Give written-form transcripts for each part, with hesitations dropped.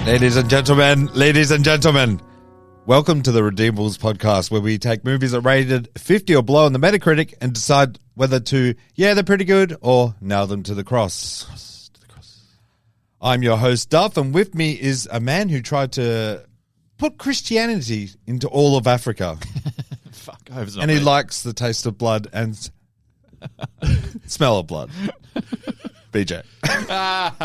Ladies and gentlemen, welcome to the Redeemables podcast, where we take movies that rated 50 or below on the Metacritic and decide whether to, they're pretty good, or nail them to the cross. I'm your host, Duff, and with me is a man who tried to put Christianity into all of Africa. Fuck, I hope it's not and he me. likes the taste of blood and smell of blood. BJ.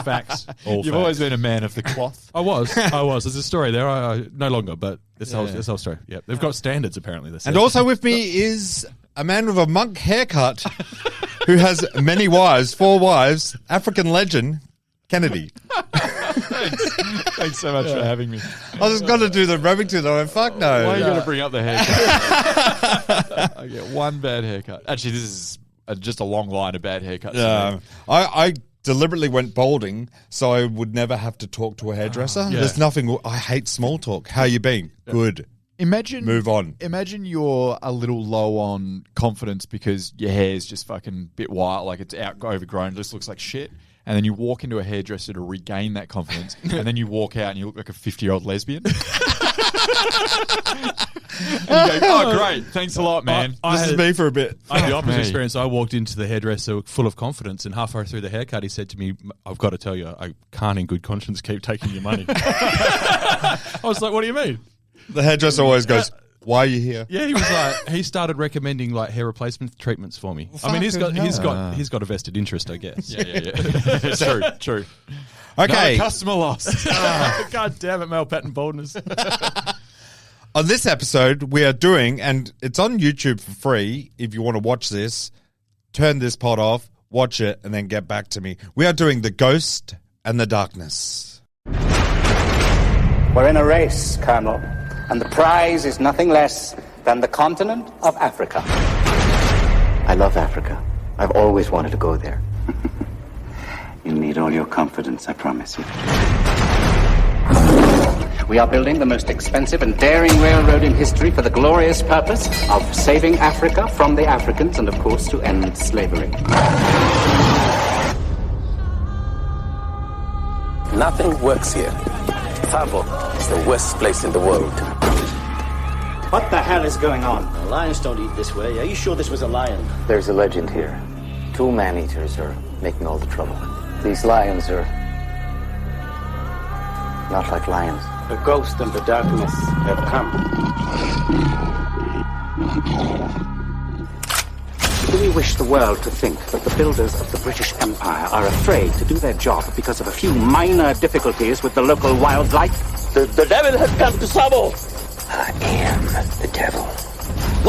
Facts. You've always been a man of the cloth. I was. There's a story there. I no longer, but this whole story. Yeah, they've got standards apparently. And also with me is a man with a monk haircut who has many wives, 4 wives, African legend, Kennedy. Thanks so much for having me. I was going to do the Remington, though. And fuck no. Why are you going to bring up the haircut? I get one bad haircut. Actually, this is just a long line of bad haircuts. Yeah, I deliberately went balding so I would never have to talk to a hairdresser. Yeah. There's nothing. I hate small talk. How you been? Good. Move on. Imagine you're a little low on confidence because your hair's just fucking bit white, like it's overgrown, just looks like shit. And then you walk into a hairdresser to regain that confidence, and then you walk out and you look like a 50-year-old lesbian. And you go, oh, great, thanks a lot, man. This is me for a bit. I had the opposite experience. I walked into the hairdresser full of confidence, and halfway through the haircut, he said to me, "I've got to tell you, I can't in good conscience keep taking your money." I was like, "What do you mean?" The hairdresser always goes, "Why are you here?" Yeah, he was like, he started recommending like hair replacement treatments for me. I mean, he's got a vested interest, I guess. Yeah. True. Okay. No customer loss. God damn it, male pattern baldness. On this episode, we are doing, and it's on YouTube for free. If you want to watch this, turn this pod off, watch it, and then get back to me. We are doing The Ghost and the Darkness. We're in a race, Colonel, and the prize is nothing less than the continent of Africa. I love Africa. I've always wanted to go there. You'll need all your confidence, I promise you. We are building the most expensive and daring railroad in history for the glorious purpose of saving Africa from the Africans and, of course, to end slavery. Nothing works here. TSAVO is the worst place in the world. What the hell is going on? Lions don't eat this way. Are you sure this was a lion? There's a legend here. 2 man-eaters are making all the trouble. These lions are not like lions. The ghost and the darkness have come. We wish the world to think that the builders of the British Empire are afraid to do their job because of a few minor difficulties with the local wildlife. The devil has come to TSAVO. I am the devil.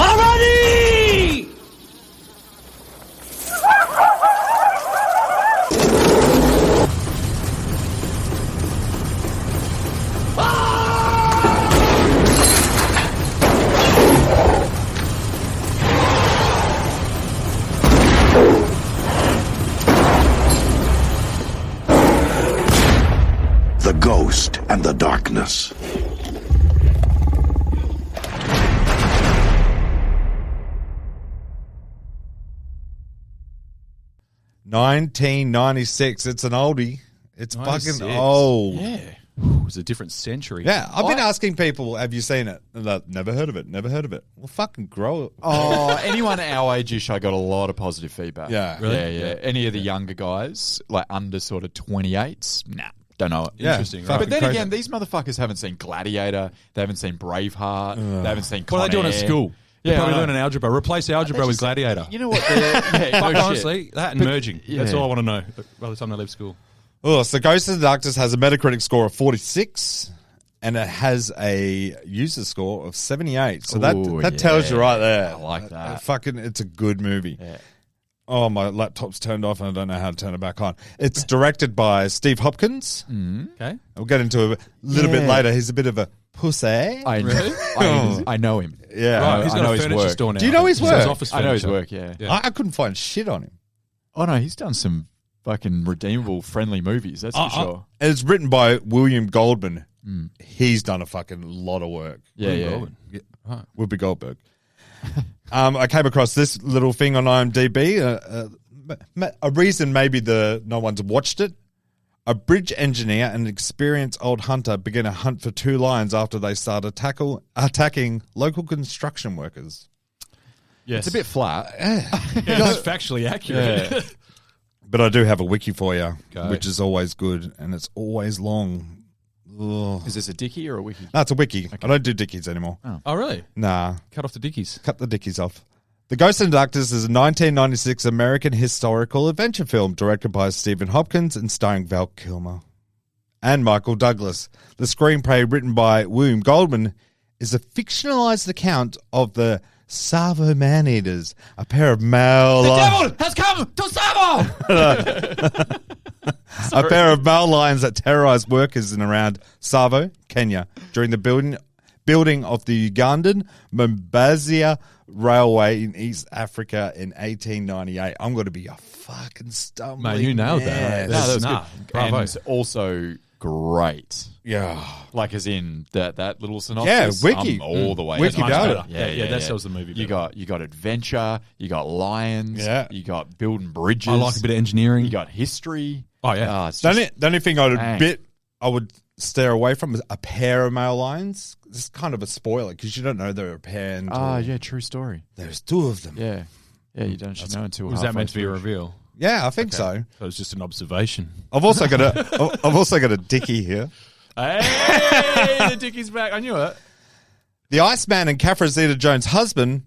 Already! The Ghost and the Darkness. $1996. It's an oldie. It's 96. fucking old. Yeah. It was a different century. Yeah, I've been asking people, have you seen it? And they're like, never heard of it. Well, fucking grow it. Oh, anyone our age-ish, I got a lot of positive feedback. Yeah. Really? Yeah. Any of the younger guys, like under sort of 28s, nah, don't know it. Yeah. Interesting, right? But then Crazy. again, these motherfuckers haven't seen Gladiator, they haven't seen Braveheart, they haven't seen Con What are they doing at Air. school? They're Yeah, probably I know. learning algebra. Replace algebra with Gladiator. You know what? Yeah, Fuck, no honestly, shit. that and But- merging. yeah. That's all I want to know by the time they leave school. Oh, so Ghost of the Darkness has a Metacritic score of 46, and it has a user score of 78. So Ooh, that tells you yeah. right there. I like that. Fucking, it's a good movie. Yeah. Oh, my laptop's turned off and I don't know how to turn it back on. It's directed by Steve Hopkins. Okay. We'll get into it a little bit later. He's a bit of a pussy. I know him. Yeah. Right, he's I got know a his furniture work. store now. Do you know his He sells work? office I know his furniture. work, yeah. I couldn't find shit on him. Oh, no, he's done some fucking redeemable friendly movies, that's for sure. And it's written by William Goldman. He's done a fucking lot of work. Yeah. Whoopi Goldberg. I came across this little thing on IMDb. A reason maybe no one's watched it. A bridge engineer and an experienced old hunter begin a hunt for two lions after they start attacking local construction workers. Yes. It's a bit flat. Yeah, that's factually accurate. Yeah. But I do have a wiki for you, Okay. which is always good, and it's always long. Ugh. Is this a dickie or a wiki? No, it's a wiki. I don't do dickies anymore. Oh, really? Nah, Cut off the dickies. cut the dickies off. The Ghost and Doctors is a 1996 American historical adventure film directed by Stephen Hopkins and starring Val Kilmer and Michael Douglas. The screenplay, written by William Goldman, is a fictionalized account of the TSAVO man-eaters, a pair of male... The devil has come to TSAVO! A pair of male lions that terrorized workers in around TSAVO, Kenya, during the building of the Ugandan Mombasa Railway in East Africa in 1898. I'm going to be a fucking stumbling Man, you nailed that. mess. No, that was Nah, good. bravo. And also great. Yeah. Like as in that little synopsis. Yeah, wiki. I'm all the way. Wiki in. about it. Yeah, that sells the movie You better. got adventure. You got lions. Yeah. You got building bridges. I like a bit of engineering. You got history. Oh, yeah. It's The just, only thing Dang. I would stare away from is a pair of male lions. This is kind of a spoiler because you don't know they're a pair. Until yeah, true story. there's two of them. Yeah. Yeah, you don't know until Was that halfway meant to be a through. reveal? Yeah, I think so. So it was just an observation. I've also got a dickie here. Hey, the dickie's back. I knew it. The Iceman and Catherine Zeta-Jones' husband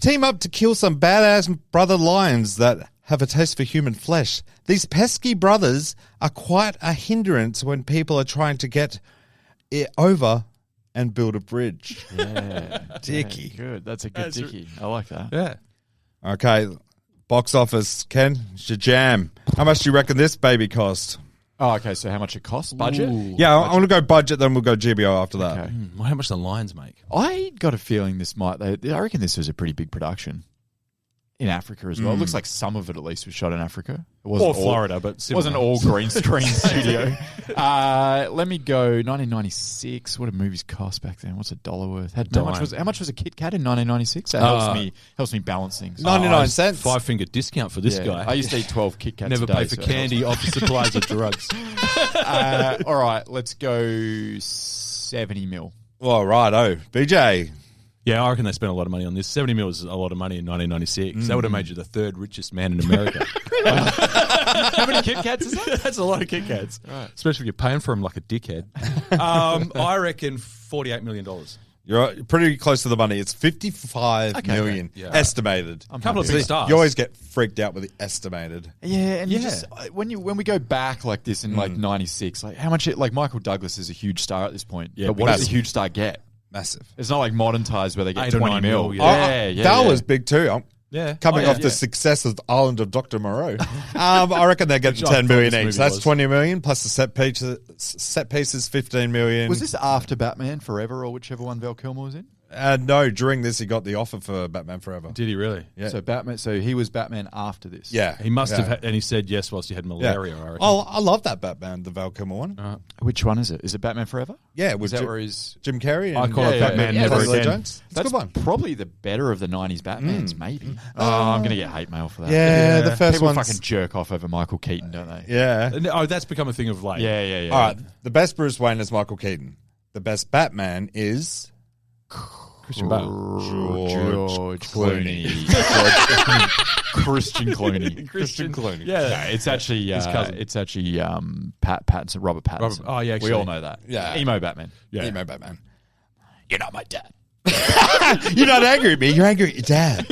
team up to kill some badass brother lions that have a taste for human flesh. These pesky brothers are quite a hindrance when people are trying to get it over and build a bridge. Yeah. Dickie. Yeah, good. That's a good dickie. I like that. Yeah. Okay, box office. Ken, it's your jam. How much do you reckon this baby cost? Oh, okay. So how much it costs? Budget? Yeah, I'm going to go budget, then we'll go GBO after that. Okay. How much the Lions make? I got a feeling this might. I reckon this was a pretty big production in Africa as well. It looks like some of it at least was shot in Africa. It wasn't Or Florida, but It similar. wasn't all green screen studio. Let me go 1996. What did movies cost back then? What's $1 worth? How much was a Kit Kat in 1996? That helps me balance things. 99 cents. 5-finger discount for this Yeah. guy. I used to eat 12 Kit Kats Never a day, pay for so it helps. candy, office supplies, or drugs. All right, let's go 70 mil. All right, BJ. Yeah, I reckon they spent a lot of money on this. 70 mil is a lot of money in 1996. That would have made you the third richest man in America. How many Kit Kats is that? That's a lot of Kit Kats. Right. Especially if you're paying for them like a dickhead. I reckon $48 million. You're pretty close to the money. It's 55 million Yeah. estimated. A couple of big stars. You always get freaked out with the estimated. Yeah, and you Yeah. just when we go back like this in like '96, like how much like Michael Douglas is a huge star at this point. Yeah, but what does massive. a huge star get? Massive. It's not like modern ties where they get 8 or 20 9 mil. mil, yeah. That was big too. Yeah. Coming Oh, yeah, off the success of the Island of Dr. Moreau. I reckon they're getting Which I 10 thought million this each. movie That's was. 20 million plus the set pieces 15 million. Was this after Batman Forever or whichever one Val Kilmer was in? No, during this he got the offer for Batman Forever. Did he really? Yeah. So he was Batman after this. Yeah. He must Yeah. have, and he said yes whilst he had Yeah. malaria, I reckon. Oh, I love that Batman, the Val Kilmer one. Which one is it? Is it Batman Forever? Yeah, Is with that Jim, where he's? Jim Carrey. And I call it Batman Never Never Again. Jones. It's a That's good one. probably the better of the '90s Batmans, maybe. I'm gonna get hate mail for that. Yeah, the first People one's... fucking jerk off over Michael Keaton, don't they? Yeah. Oh, that's become a thing of late. Yeah. All right, the best Bruce Wayne is Michael Keaton. The best Batman is... Christian Bale. George Clooney. Christian Clooney. Christian Clooney. Yeah. No, it's actually cousin. It's actually Pat Pattinson, Robert Pattinson. Oh, yeah, we actually. all know that. Yeah. Emo Batman. Yeah. Emo Batman. You're not my dad. You're not angry at me. You're angry at your dad.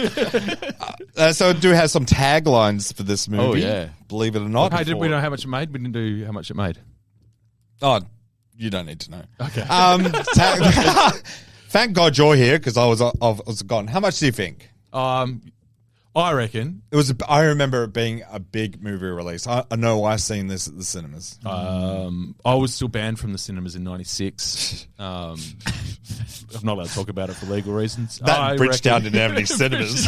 So I do have some taglines for this movie. Oh, yeah. Believe it or not. Hey, did we know how much it made? We didn't do how much it made. Oh, you don't need to know. Okay. Thank God you're here because I was gone. How much do you think? I reckon It was. I remember it being a big movie release. I know I've seen this at the cinemas. I was still banned from the cinemas in '96. I'm not allowed to talk about it for legal reasons. That Bridgetown didn't have any cinemas.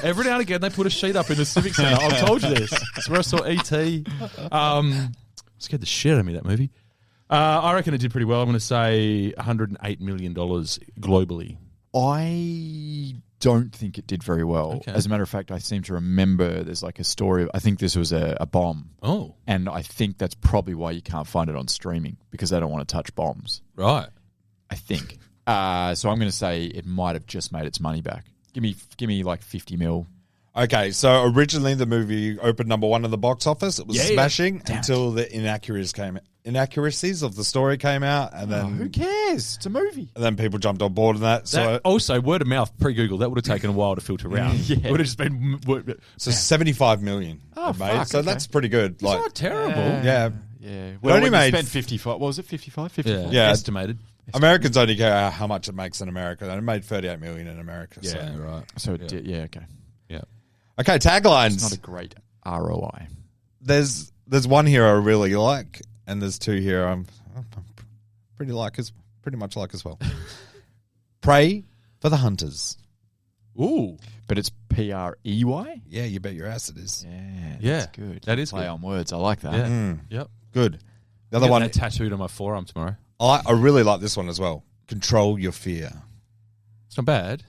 Every now and again, they put a sheet up in the Civic Centre. I've told you this. It's where I saw E.T. Scared the shit out of me, that movie. I reckon it did pretty well. I'm going to say $108 million globally. I don't think it did very well. Okay. As a matter of fact, I seem to remember there's like a story. I think this was a bomb. Oh, And I think that's probably why you can't find it on streaming, because they don't want to touch bombs. right. I think. So I'm going to say it might have just made its money back. Give me like 50 mil. Okay, so originally the movie opened number 1 in the box office. It was Yeah, yeah. smashing until the inaccuracies of the story came out, and then Who cares? It's a movie. and then people jumped on board on that. So Also, word of mouth pre-Google, that would have taken a while to filter around. Yeah. It would have just been. so 75 million Oh, it made. fuck, So okay. that's pretty good. It's Like, not terrible. yeah, Yeah. Well, only when you made- spent 55. What was it? 55? 54? Yeah. Estimated. Americans only care how much it makes in America. And it made 38 million in America. Yeah, So. right. So it did. Yeah. Okay. Yeah. Okay, taglines. It's not a great ROI. There's one here I really like, and there's 2 here I'm pretty much like as well. Pray for the hunters. Ooh. But it's PREY. Yeah, you bet your ass it is. Yeah. Yeah, That's good. that is Play good. on words. I like that. Yeah. Yep. Good. The I'm other getting one, that tattooed on my forearm tomorrow. I really like this one as well. Control your fear. It's not bad.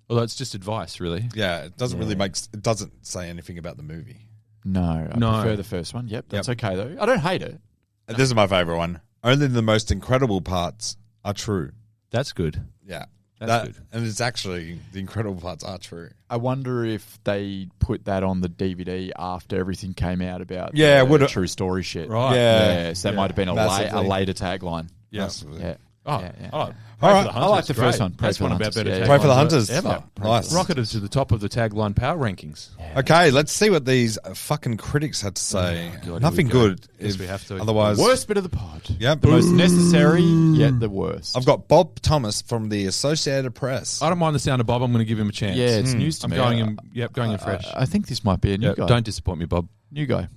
Although it's just advice, really. Yeah, it doesn't really it doesn't say anything about the movie. No, I No. prefer the first one. Yep, that's okay though. I don't hate it. And this is my favorite one. Only the most incredible parts are true. That's good. Yeah. That's good. And it's actually, the incredible parts are true. I wonder if they put that on the DVD after everything came out about Yeah, the would've- true story shit. Right. Yeah. So that might have been a Massively. later tagline. Yeah. Massively. Yeah. Oh, Yeah, yeah. I like All right. Pray for the I like Hunters. the Great. first one. Pray That's for one the of our Hunters. better Yeah, Pray for the taglines hunters. ever. Nice. Rocketed to the top of the tagline power rankings. Okay, let's see what these fucking critics had to say. God, here Nothing we go. good. Guess if- we have to. Otherwise, Worst bit of the pod. Yep. The most necessary, yet the worst. I've got Bob Thomas from the Associated Press. I don't mind the sound of Bob. I'm going to give him a chance. Yeah, it's news to I'm me. going in. Yep, going in fresh. I think this might be a new Yep, guy. don't disappoint me, Bob. New guy.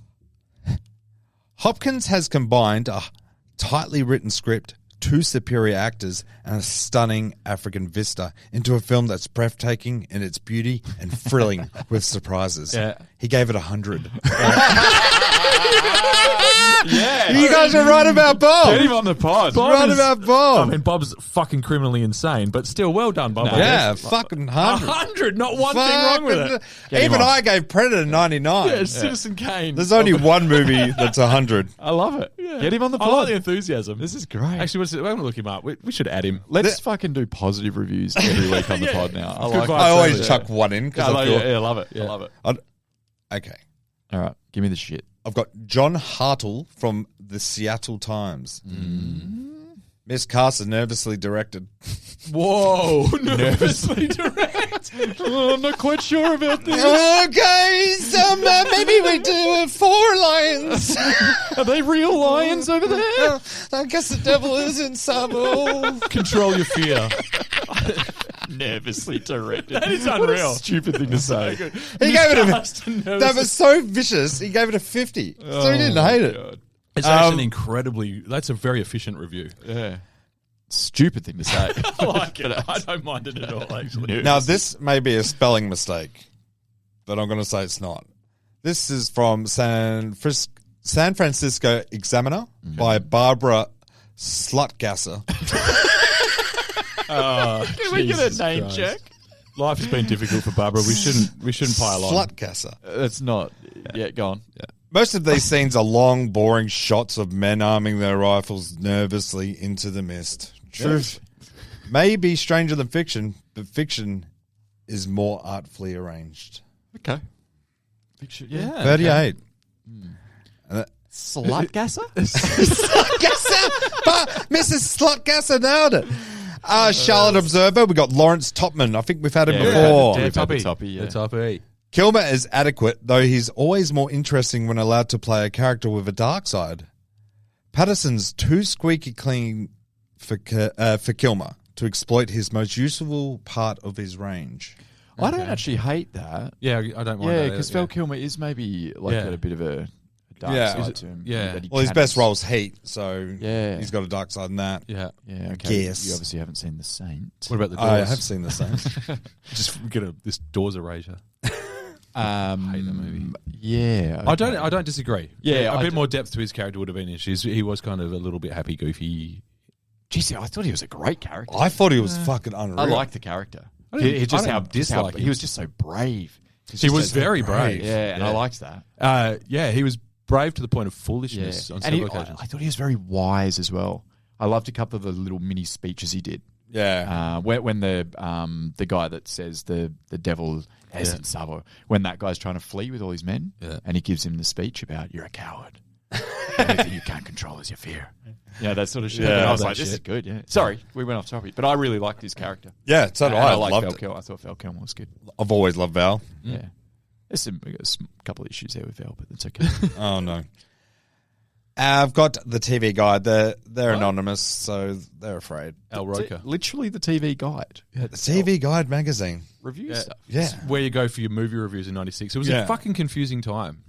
Hopkins has combined a tightly written script, 2 superior actors, and a stunning African vista into a film that's breathtaking in its beauty and thrilling with surprises. Yeah. He gave it 100. Yeah. You guys are right about Bob. Get him on the pod. Bob Right is- about Bob. I mean, Bob's fucking criminally insane, but still well done, Bob. I Yeah, guess. fucking 100. 100, not one thing wrong with it. Get him Even on. I gave Predator 99. Yeah, Citizen Kane. There's only one movie that's 100. I love it. Get him on the I pod. like the enthusiasm. This is great. Actually, we're going to look him up. We should add him. Let's fucking do positive reviews every week on the pod now. I like Good I it. always Yeah. chuck one in because I I like feel. it. Yeah, I love it. I love it. Okay. All right, give me the shit. I've got John Hartle from the Seattle Times. Miss Carson nervously directed. Whoa, nervously direct. I'm not quite sure about this. Okay, so maybe we do 4 lions. Are they real lions over there? I guess the devil is in Sabo. Control your fear. Nervously directed. That is What a unreal. stupid thing to say. He gave it that was so vicious. He gave it a 50, so he didn't hate it. It's actually incredibly. That's a very efficient review. Yeah. Stupid thing to say. I like it. I don't mind it at all, actually. Now, this may be a spelling mistake, but I'm going to say it's not. This is from San Francisco Examiner by Barbara Slutgasser. Can we get a name Christ. check? Life has been difficult for Barbara. We shouldn't pile on. Slutgasser. That's not. Yeah, go on. Yeah. Most of these scenes are long, boring shots of men arming their rifles nervously into the mist. Truth may be stranger than fiction, but fiction is more artfully arruthed. Okay. Picture, yeah. 38. Slutgasser? Slutgasser! But Mrs. Slutgasser nailed it. Charlotte Observer, we got Lawrence Topman. I think we've had him before. Yeah, Yeah, Toppy. Toppy, yeah. The Toppy. Kilmer is adequate, though he's always more interesting when allowed to play a character with a dark side. Patterson's too squeaky clean for Kilmer to exploit his most useful part of his range. I don't actually hate that. Yeah, I don't mind Yeah, that. because Val Kilmer is maybe like Yeah. got a bit of a dark Yeah. side to him. Yeah. that he Well, his can- best role's Heat, so Yeah. he's got a dark side in that. Yeah. Yeah, okay. Guess. You obviously haven't seen The Saint. What about the doors? I have seen the same. Just get this doors erasure. Hate that movie. Yeah. I don't disagree. Yeah, a I bit d- more depth to his character would have been issues. He was kind of a little bit happy, goofy. Geez, I thought he was a great character. I thought he was fucking unreal. I like the character. He just I how don't dislike him. he was just so brave. He was very brave. Yeah, and I liked that. He was brave to the point of foolishness on and several occasions. I thought he was very wise as well. I loved a couple of the little mini speeches he did. Yeah. When the guy that says the devil is in TSAVO, when that guy's trying to flee with all his men, and he gives him the speech about you're a coward. The only thing you can't control is your fear. Yeah, that sort of shit. Yeah. And I was That like, this is good. Yeah. Sorry, we went off topic, but I really liked his character. Yeah, so did I. I liked Loved Val it. Kilmer. I thought Val Kilmer was good. I've always loved Val. Yeah. There's a couple of issues there with Val, but that's okay. Oh, no. I've got the TV guide. They're anonymous, so they're afraid. Al Roker. Literally the TV guide. The TV Guide magazine. Review stuff. Yeah. It's where you go for your movie reviews in 96. It was a fucking confusing time.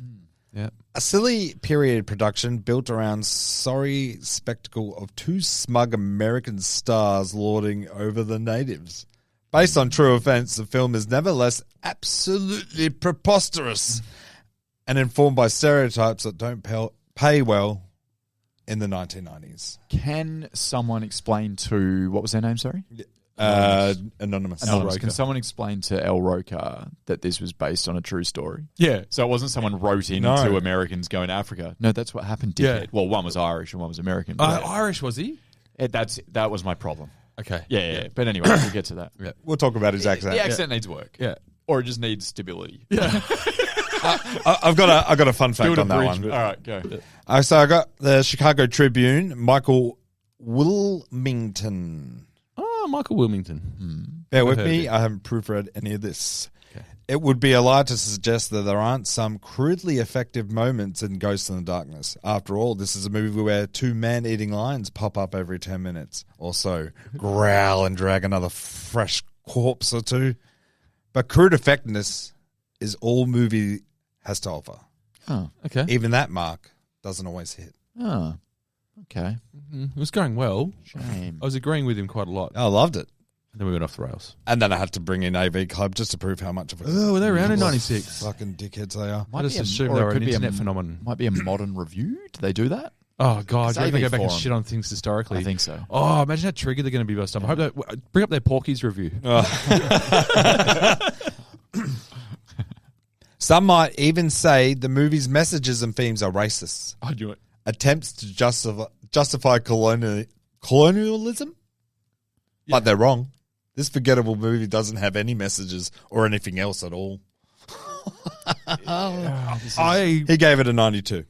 Yeah. A silly period production built around sorry spectacle of two smug American stars lording over the natives. Based on true events, the film is nevertheless absolutely preposterous and informed by stereotypes that don't pay well in the 1990s. Can someone explain to, what was their name, sorry? Anonymous. Anonymous. Can someone explain to El Roker that this was based on a true story? Yeah. So it wasn't someone wrote in No. to Americans going to Africa. No, that's what happened, dickhead. Yeah. Well, one was Irish and one was American. Irish, was he? That was my problem. Okay. Yeah. But anyway, we'll get to that. Yeah. We'll talk about his accent. The accent needs work. Yeah. Or it just needs stability. I've got a fun fact Build a on that bridge, one. All right, go. So I got the Chicago Tribune, Michael Wilmington. Oh, Michael Wilmington. Bear with heard of me, him. I haven't proofread any of this. It would be a lie to suggest that there aren't some crudely effective moments in Ghost in the Darkness. After all, this is a movie where two man-eating lions pop up every 10 minutes or so, growl and drag another fresh corpse or two. But crude effectiveness is all movie has to offer. Oh, Okay. Even that mark doesn't always hit. oh, okay. It was going well. Shame. I was agreeing with him quite a lot. I loved it. Then we went off the rails. And then I had to bring in AV Club just to prove how much of a Oh, were they around in 96? fucking dickheads they are. I just be a- assumed or they it were could an be a- internet phenomenon. Might be a modern review. Do they do that? Oh, God. Do you reckon they go back and Forum. shit on things historically? I think so. Oh, imagine how triggered they're going to be by stuff. I hope they bring up their Porky's review. Some might even say the movie's messages and themes are racist. I do it. Attempts to justify colonialism? But they're wrong. This forgettable movie doesn't have any messages or anything else at all. He gave it a 92.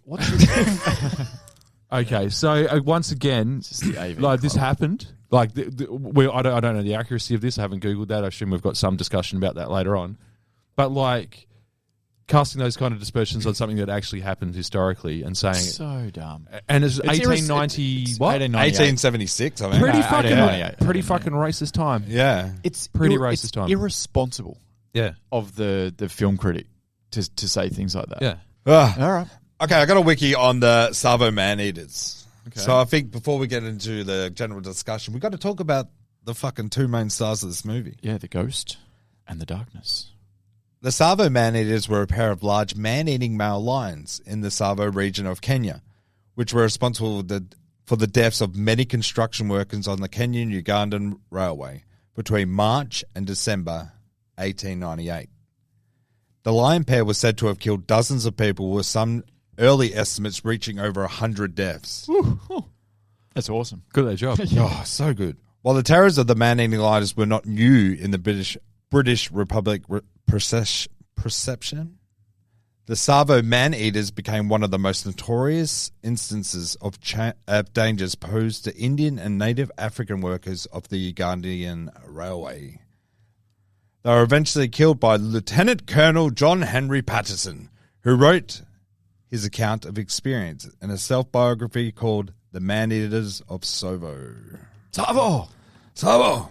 Okay, so once again, the AV like this club. happened. Like I don't know the accuracy of this. I haven't Googled that. I assume we've got some discussion about that later on. But like casting those kind of dispersions on something that actually happened historically and saying, So dumb. and it's It's 1890 it's what? 1876, I mean. Pretty No, fucking 1898. pretty fucking racist time. Yeah. It's Pretty it's racist time. irresponsible Yeah, of the film critic to say things like that. yeah. All right. Okay, I got a wiki on the TSAVO man-eaters. Okay. So I think before we get into the general discussion, we've got to talk about the fucking two main stars of this movie. Yeah, the ghost and the darkness. The TSAVO man-eaters were a pair of large man-eating male lions in the TSAVO region of Kenya, which were responsible for the deaths of many construction workers on the Kenyan-Ugandan Railway between March and December 1898. The lion pair was said to have killed dozens of people, with some early estimates reaching over 100 deaths. That's awesome. Good at their job. Oh, so good. While the terrors of the man-eating lions were not new in the British Republic perception, the TSAVO man-eaters became one of the most notorious instances of dangers posed to Indian and native African workers of the Ugandan Railway. They were eventually killed by Lieutenant Colonel John Henry Patterson, who wrote his account of experience in a self-biography called The Man-Eaters of TSAVO. TSAVO!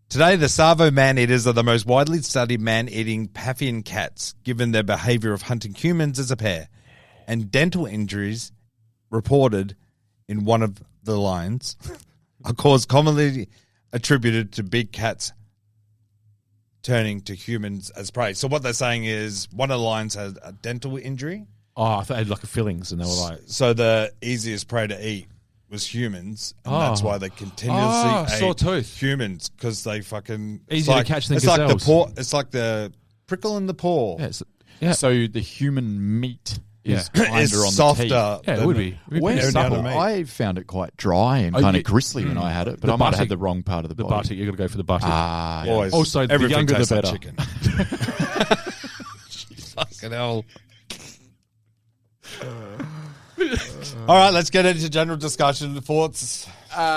Today, the TSAVO man-eaters are the most widely studied man-eating Pathian cats, given their behavior of hunting humans as a pair, and dental injuries reported in one of the lions are caused commonly attributed to big cats turning to humans as prey. So what they're saying is one of the lions had a dental injury, Oh, I thought they had like a fillings, and they were like, so the easiest prey to eat was humans, and that's why they continuously ate sawtooth. humans because they fucking Easier to catch than it's like the gazelles. it's like the prickle in the paw. Yeah. So the human meat is Yeah. kinder It's on softer. the teeth. Yeah, it would be. It would be When pretty down supple. to meat. I found it quite dry and Oh, kind you- of gristly when I had it, but The I might have buttock- had the wrong part of the The body. buttock, you got to go for the buttock. Ah, yeah. Always. Also, the Everything younger the tastes like better. chicken. Fucking hell. All right, let's get into general discussion. Thoughts,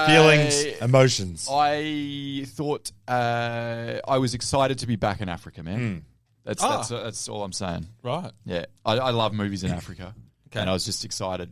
feelings, emotions. I thought I was excited to be back in Africa, man. That's all I'm saying. Right. Yeah, I love movies in Africa, and I was just excited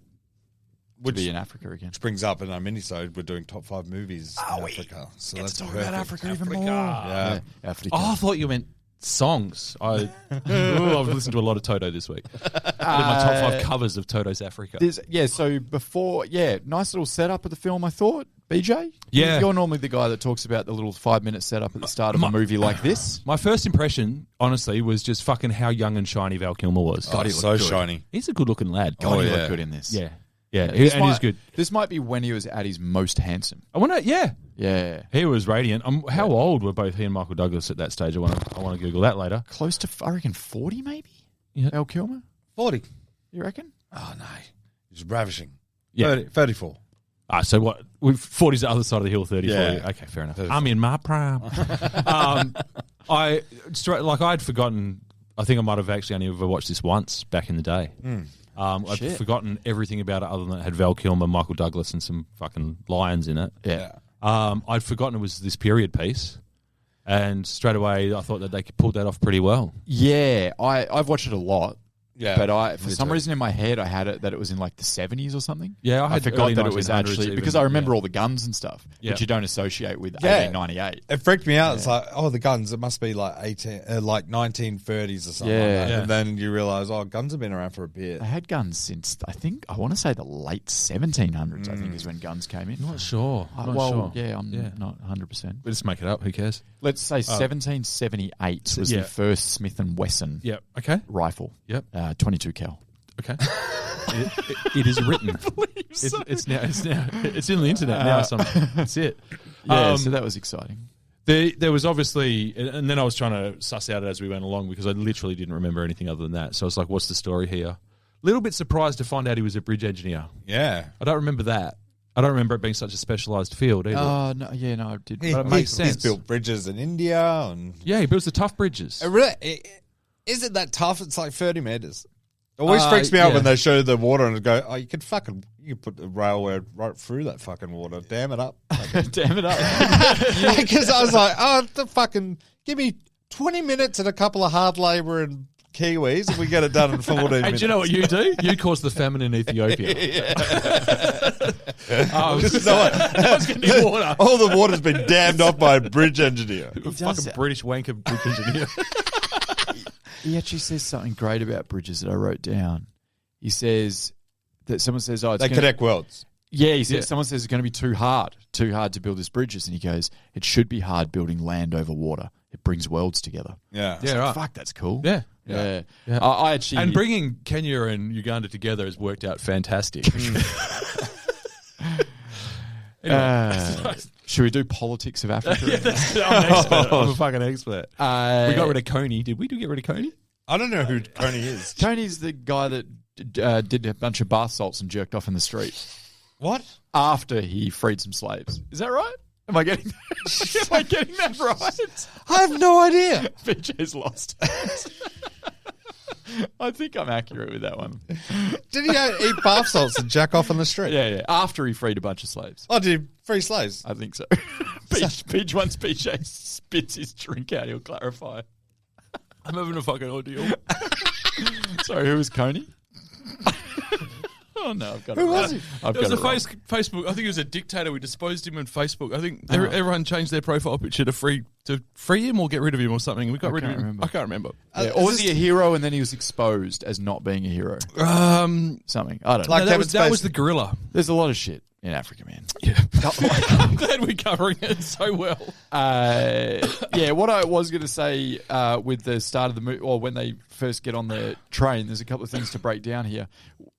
to be in Africa again. Which brings up in our mini-sode, we're doing top 5 movies in Africa. So Let's that's talk about perfect. Africa even more. Yeah. Africa. Oh, I thought you meant songs. I've listened to a lot of Toto this week. I did my top 5 covers of Toto's Africa. So before, nice little setup of the film, I thought. BJ? Yeah. You're normally the guy that talks about the little 5-minute setup at the start of a movie like this. My first impression, honestly, was just fucking how young and shiny Val Kilmer was. Oh, he's so shiny. He's a good-looking lad. God, he yeah. looked good in this. Yeah. Yeah, This and he's good. This might be when he was at his most handsome. I wonder, Yeah. he was radiant. How old were both he and Michael Douglas at that stage? I want to Google that later. Close to, I reckon, 40 maybe? Yeah. Val Kilmer? 40. You reckon? Oh, no. He's ravishing. Yeah. 34. So what? 40's the other side of the hill, 30, Yeah. 40. Okay, fair enough. I'm in my prime. I'd forgotten, I think I might have actually only ever watched this once back in the day. I'd forgotten everything about it other than it had Val Kilmer, Michael Douglas, and some fucking lions in it. Yeah. I'd forgotten it was this period piece. And straight away, I thought that they pulled that off pretty well. Yeah. I've watched it a lot. Yeah. But for some reason in my head, I had it that it was in like the 70s or something. Yeah, I forgot early that it was 1900s actually, even, because I remember all the guns and stuff, Yeah. which you don't associate with Yeah. 1898. It freaked me out. It's like, the guns. It must be like 1930s or something. Yeah. Like that. Yeah. And then you realize, guns have been around for a bit. They had guns since, I want to say the late 1700s, I think is when guns came in. Not sure. Yeah, I'm not 100%. We'll just make it up. Who cares? Let's say 1778 was the first Smith & Wesson Yep. Okay. rifle. Yep. 22 cal. Okay. it is written. It's in the internet now. That's it. Yeah, so that was exciting. There was obviously, and then I was trying to suss out as we went along because I literally didn't remember anything other than that. So I was like, what's the story here? A little bit surprised to find out he was a bridge engineer. Yeah. I don't remember that. I don't remember it being such a specialised field either. No, I did. He, But it makes sense. He's built bridges in India. And Yeah, he builds the tough bridges. is it that tough? It's like 30 meters. It always freaks me out when they show the water and go, you could put the railway right through that fucking water. Damn it up. Damn it up. Because I was like, give me 20 minutes and a couple of hard labour and Kiwis and we get it done in 14 minutes. And do you know what you do? You cause the famine in Ethiopia. No one- Water. all the water's been dammed off by a bridge engineer. Fucking British wanker bridge engineer. He actually says something great about bridges that I wrote down. He says that someone says, They connect worlds. Yeah, he says someone says it's going to be too hard to build these bridges, and he goes, it should be hard building land over water. It brings worlds together. Yeah. Yeah, right. Fuck, that's cool. Yeah. Yeah. Yeah. I actually And bringing Kenya and Uganda together has worked out fantastic. should we do politics of Africa? I'm an expert. I'm a fucking expert. We we got rid of Coney. Did we get rid of Coney? I don't know who Coney is. Tony's the guy that did a bunch of bath salts and jerked off in the street What? after he freed some slaves. Is that right? Am I getting that right? I have no idea. BJ's lost. I think I'm accurate with that one. Did he eat bath salts and jack off on the street? Yeah. After he freed a bunch of slaves. Oh, did he free slaves? I think so. Peach once BJ spits his drink out, he'll clarify. I'm having a fucking ordeal. Sorry, who was Coney? Oh no, I've got it. Who right. was he? I've There was got a it right. Facebook. I think it was a dictator. We disposed him on Facebook. I think everyone changed their profile picture to free him or get rid of him or something. We got rid of him. remember. I can't remember. Yeah, or was he a hero and then he was exposed as not being a hero? Something. I don't know. Like No, Kevin that was Spacey. the gorilla. There's a lot of shit in Africa, man. Yeah. I'm glad we're covering it so well. Yeah, what I was going to say with the start of the movie, or when they first get on the train, there's a couple of things to break down here.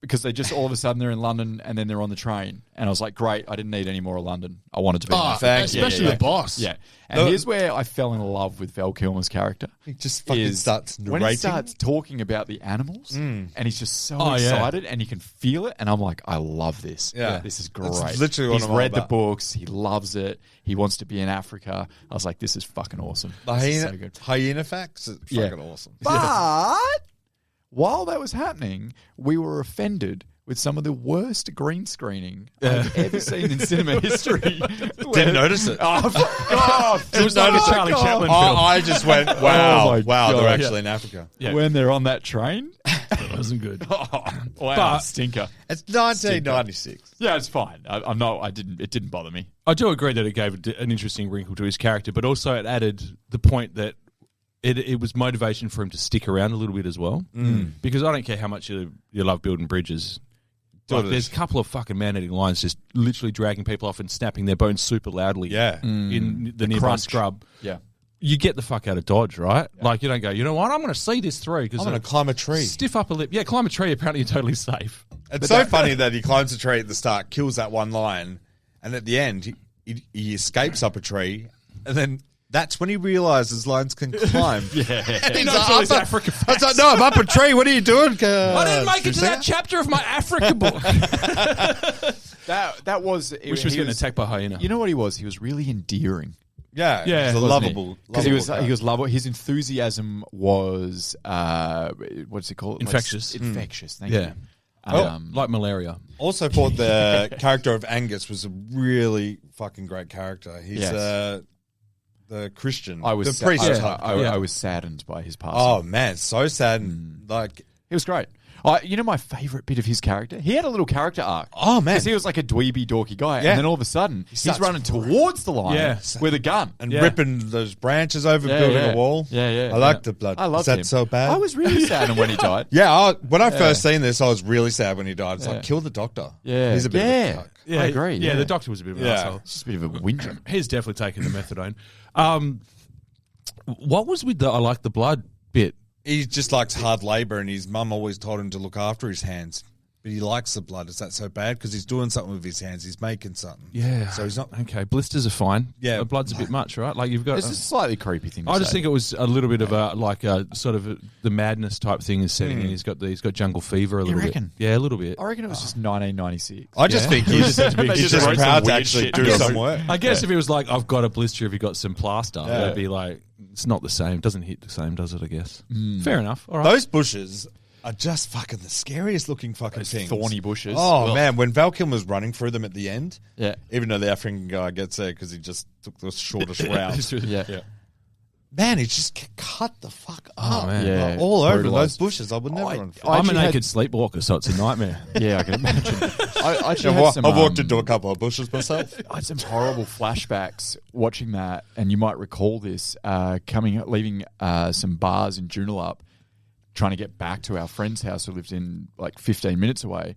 because they just all of a sudden they're in London and then they're on the train. And I was like, great, I didn't need any more of London. I wanted to be in Africa. Especially the boss. Yeah. And here's where I fell in love with Val Kilmer's character. He just fucking starts narrating. When he starts talking about the animals and he's just so excited and you can feel it. And I'm like, I love this. Yeah. This is great. That's literally what He's I'm all read the about. books. He loves it. He wants to be in Africa. I was like, this is fucking awesome. The This is hyena, so good. hyena facts, it's fucking awesome. But while that was happening, we were offended with some of the worst green screening I've ever seen in cinema history. Didn't notice it. Oh, fuck off. It was like a Charlie Chaplin film. I just went, Oh wow, my wow, God. they're actually in Africa. Yeah. When they're on that train. It wasn't good. Wow, But- stinker. It's 1996. Yeah, it's fine. I know it didn't bother me. I do agree that it gave an interesting wrinkle to his character, but also it added the point that it was motivation for him to stick around a little bit as well. Because I don't care how much you love building bridges. Like, there's a couple of fucking man-eating lions just literally dragging people off and snapping their bones super loudly in the nearby crunch. scrub. Yeah. You get the fuck out of Dodge, right? Yeah. Like, you don't go, you know what, I'm going to see this through. I'm going to climb a tree. Stiff upper lip. Yeah, climb a tree. Apparently you're totally safe. It's so funny that he climbs a tree at the start, kills that one lion, and at the end, he escapes up a tree, and then that's when he realizes lions can climb. He He's knows like, all his "I'm Africa I was like, no, I'm up a tree. What are you doing? I didn't make it to that chapter of my Africa book. That was... Wish he was getting attacked by a hyena. You know what he was? He was really endearing. Yeah, Yeah, he's a wasn't lovable. Because he was lovable. His enthusiasm was... what's it called? Infectious. Infectious, thank Yeah. you. Like malaria. Also thought the character of Angus was a really fucking great character. He's Yes. the Christian, I was the priest I, type. I was saddened by his passing. Oh man, so saddened. Like, He was great. You know my favourite bit of his character? He had a little character arc. oh man, Because he was like a dweeby, dorky guy. Yeah. And then all of a sudden, he's starts running towards the lion Yeah. with a gun. and Yeah. ripping those branches over, building a wall. Yeah. I like the blood. I love Is that him. so bad? I was really sad when he died. Yeah, when I first seen this, I was really sad when he died. It's Yeah. like, kill the doctor. Yeah. He's a bit of a cuck. I agree. Yeah, the doctor was a bit of an Yeah. asshole. It's just a bit of a whinger. He's definitely taken the methadone. What was with the I like the blood bit? He just likes hard labour, and his mum always told him to look after his hands. But he likes the blood. Is that so bad? Because he's doing something with his hands. He's making something. Yeah. So he's not. Okay, blisters are fine. Yeah. The blood's a bit much, right? Like you've got. It's a slightly creepy thing to I just say. think it was a little bit of a sort of the madness type thing is setting in. He's got jungle fever a little reckon? bit. Yeah, a little bit. I reckon it was just 1996. I just think he's They he's just just wrote some proud to weird actually shit. do I guess- some work. I guess if he was like, I've got a blister, have you got some plaster? Yeah. It'd be like, it's not the same. Doesn't hit the same, does it? I guess. Fair enough. All right. Those bushes are just fucking the scariest looking fucking Those things. thorny bushes. Oh Ugh. man, when Val Kilmer's running through them at the end, Yeah. even though the African guy gets there because he just took the shortest route. Yeah. Man, he just cut the fuck up. man. Yeah. Like, all over Brutalised. those bushes. I would never run. I I'm a actually naked sleepwalker, so it's a nightmare. Yeah, I can imagine. I actually I've had some, walked into a couple of bushes myself. I had some horrible flashbacks watching that, and you might recall this, leaving some bars in Joondalup, trying to get back to our friend's house who lived in like 15 minutes away.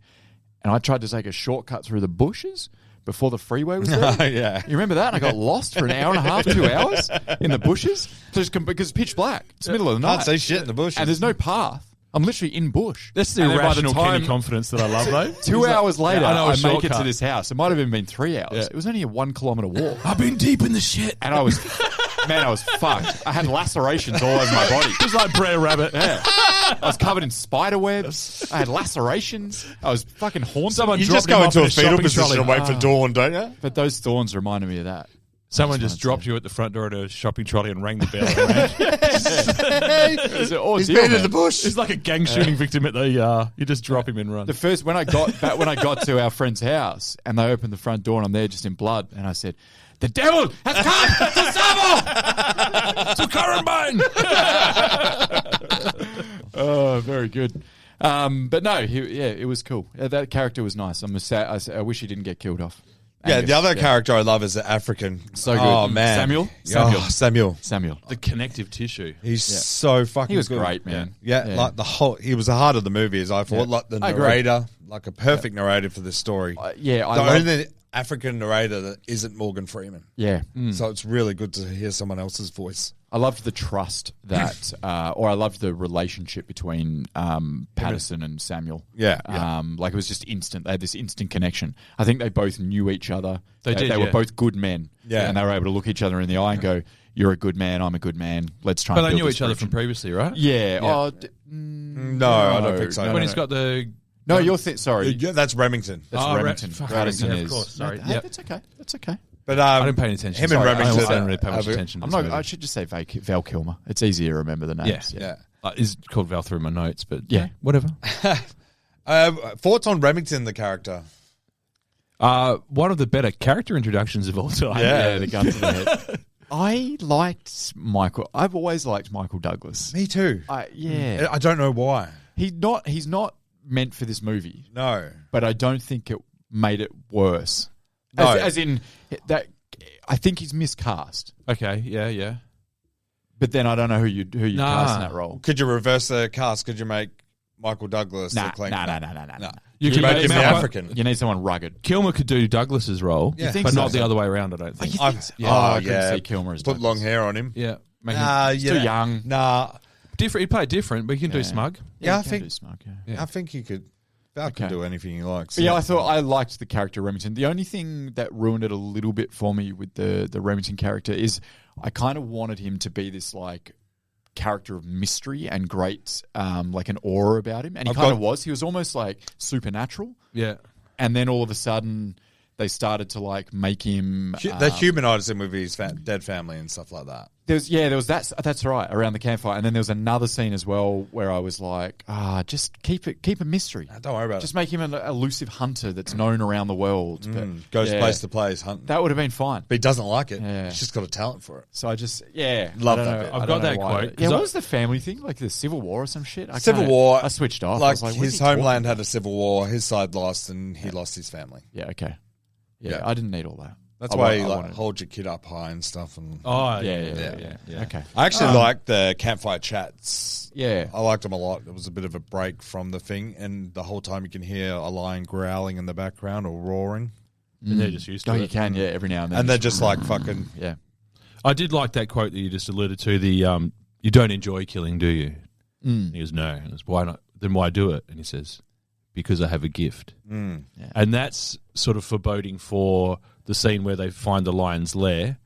And I tried to take a shortcut through the bushes before the freeway was there. Yeah. You remember that? And I got lost for an hour and a half, 2 hours in the bushes because it's pitch black. It's the middle of the night. Can't see shit in the bushes. And there's no path. I'm literally in bush. That's the And then by irrational time- Kenny confidence that I love, though. 2 hours later, I know a I make it shortcut. to this house. It might have even been 3 hours. Yeah. It was only a 1 kilometre walk. I've been deep in the shit. And I was, man, I was fucked. I had lacerations all over my body. It was like Brer Rabbit. Yeah. I was covered in spider webs. I had lacerations. I was fucking haunted. Someone you dropped just go him into off a in fetal shopping position trolley. and wait for dawn, don't you? But those thorns reminded me of that. Someone That's just what I'd dropped say. you at the front door at a shopping trolley and rang the bell. Right? He's been in the bush. It's like a gang shooting victim at the. You just drop him and run. The first when I got to our friend's house and they opened the front door and I'm there just in blood and I said, "The devil has come to Columbine." Oh, very good. But no, it was cool. That character was nice. I wish he didn't get killed off. Yeah, Angus, the other character I love is the African. So good. Oh, man. Samuel? Samuel. The connective tissue. He's so fucking He was good. great, man. Yeah, Yeah. like he was the heart of the movie, as I thought. Yeah. Like the I agree. narrator, like a perfect narrator for this story. Yeah, I the love- only African narrator that isn't Morgan Freeman. Yeah. So it's really good to hear someone else's voice. I loved the trust that, or I loved the relationship between Patterson and Samuel. Yeah. Like it was just instant. They had this instant connection. I think they both knew each other. They did, They were both good men. Yeah. And they were able to look each other in the eye and go, "You're a good man. I'm a good man. Let's try." But and they build knew this each other friendship." from previously, right? Yeah. Yeah. Oh, No, I don't think so. When he's got the... No, you're sorry. Yeah, that's Remington. That's Remington. fuck, Patterson yeah, of is. course, sorry. No, hey, Yep. That's okay. That's okay. But I didn't pay any attention. Him Sorry, and I Remington. didn't really pay much attention. to I'm this not. movie. I should just say Val Kilmer. It's easier to remember the names. Yeah. Yeah. It's called Val through my notes, but Yeah. whatever. Thoughts on Remington, the character? One of the better character introductions of all time. Yeah. The gun to the head. I liked Michael. I've always liked Michael Douglas. Me too. Yeah. I don't know why. He's not meant for this movie, No. but I don't think it made it worse. No. As in that, I think he's miscast. Okay, yeah. But then I don't know who you Nah. cast in that role. Could you reverse the cast? Could you make Michael Douglas Nah, the clean? nah. You You could make make him the Malcolm- African. You need someone rugged. Kilmer could do Douglas's role, Yeah. You think but so? not the other way around, I don't think. Oh, I couldn't see Kilmer as Put Douglas. long hair on him. Yeah. Make him Nah, He's too young. Nah. different. He'd play different, but he can do Smug. Yeah, I he can think- do Smug, Yeah. I think he could. Val can Okay. do anything he likes. But yeah, I thought I liked the character Remington. The only thing that ruined it a little bit for me with the Remington character is I kind of wanted him to be this like character of mystery and great, like an aura about him, and he kind of was. He was almost like supernatural. Yeah. And then all of a sudden, they started to like make him. They humanized him with his dead family and stuff like that. There was that. That's right, around the campfire, and then there was another scene as well where I was like, just keep a mystery. Don't worry about Just it. make him an elusive hunter that's known around the world. But Goes yeah, place to place hunting. That would have been fine. But he doesn't like it. Yeah. He's just got a talent for it. So I just, Love I that don't bit. know- I've I got don't know that why. quote, Yeah, 'cause what was the family thing? Like the Civil War or some shit? Civil War. I switched off. I Like, was like, what is his he talking homeland about? had a civil war. His side lost, and he lost his family. Yeah, okay. Yeah, Yeah. I didn't need all that. That's I why wa- he I like wanted- hold your kid up high and stuff. And Oh, Yeah. Okay. I actually liked the campfire chats. Yeah. I liked them a lot. It was a bit of a break from the thing, and the whole time you can hear a lion growling in the background or roaring, And they're just used to Oh, it. you can, yeah, every now and then. and they're just like fucking. yeah. I did like that quote that you just alluded to. The you don't enjoy killing, do you? And he goes, no. And it's, why not? Then why do it? And he says, because I have a gift. And that's sort of foreboding for the scene where they find the lion's lair,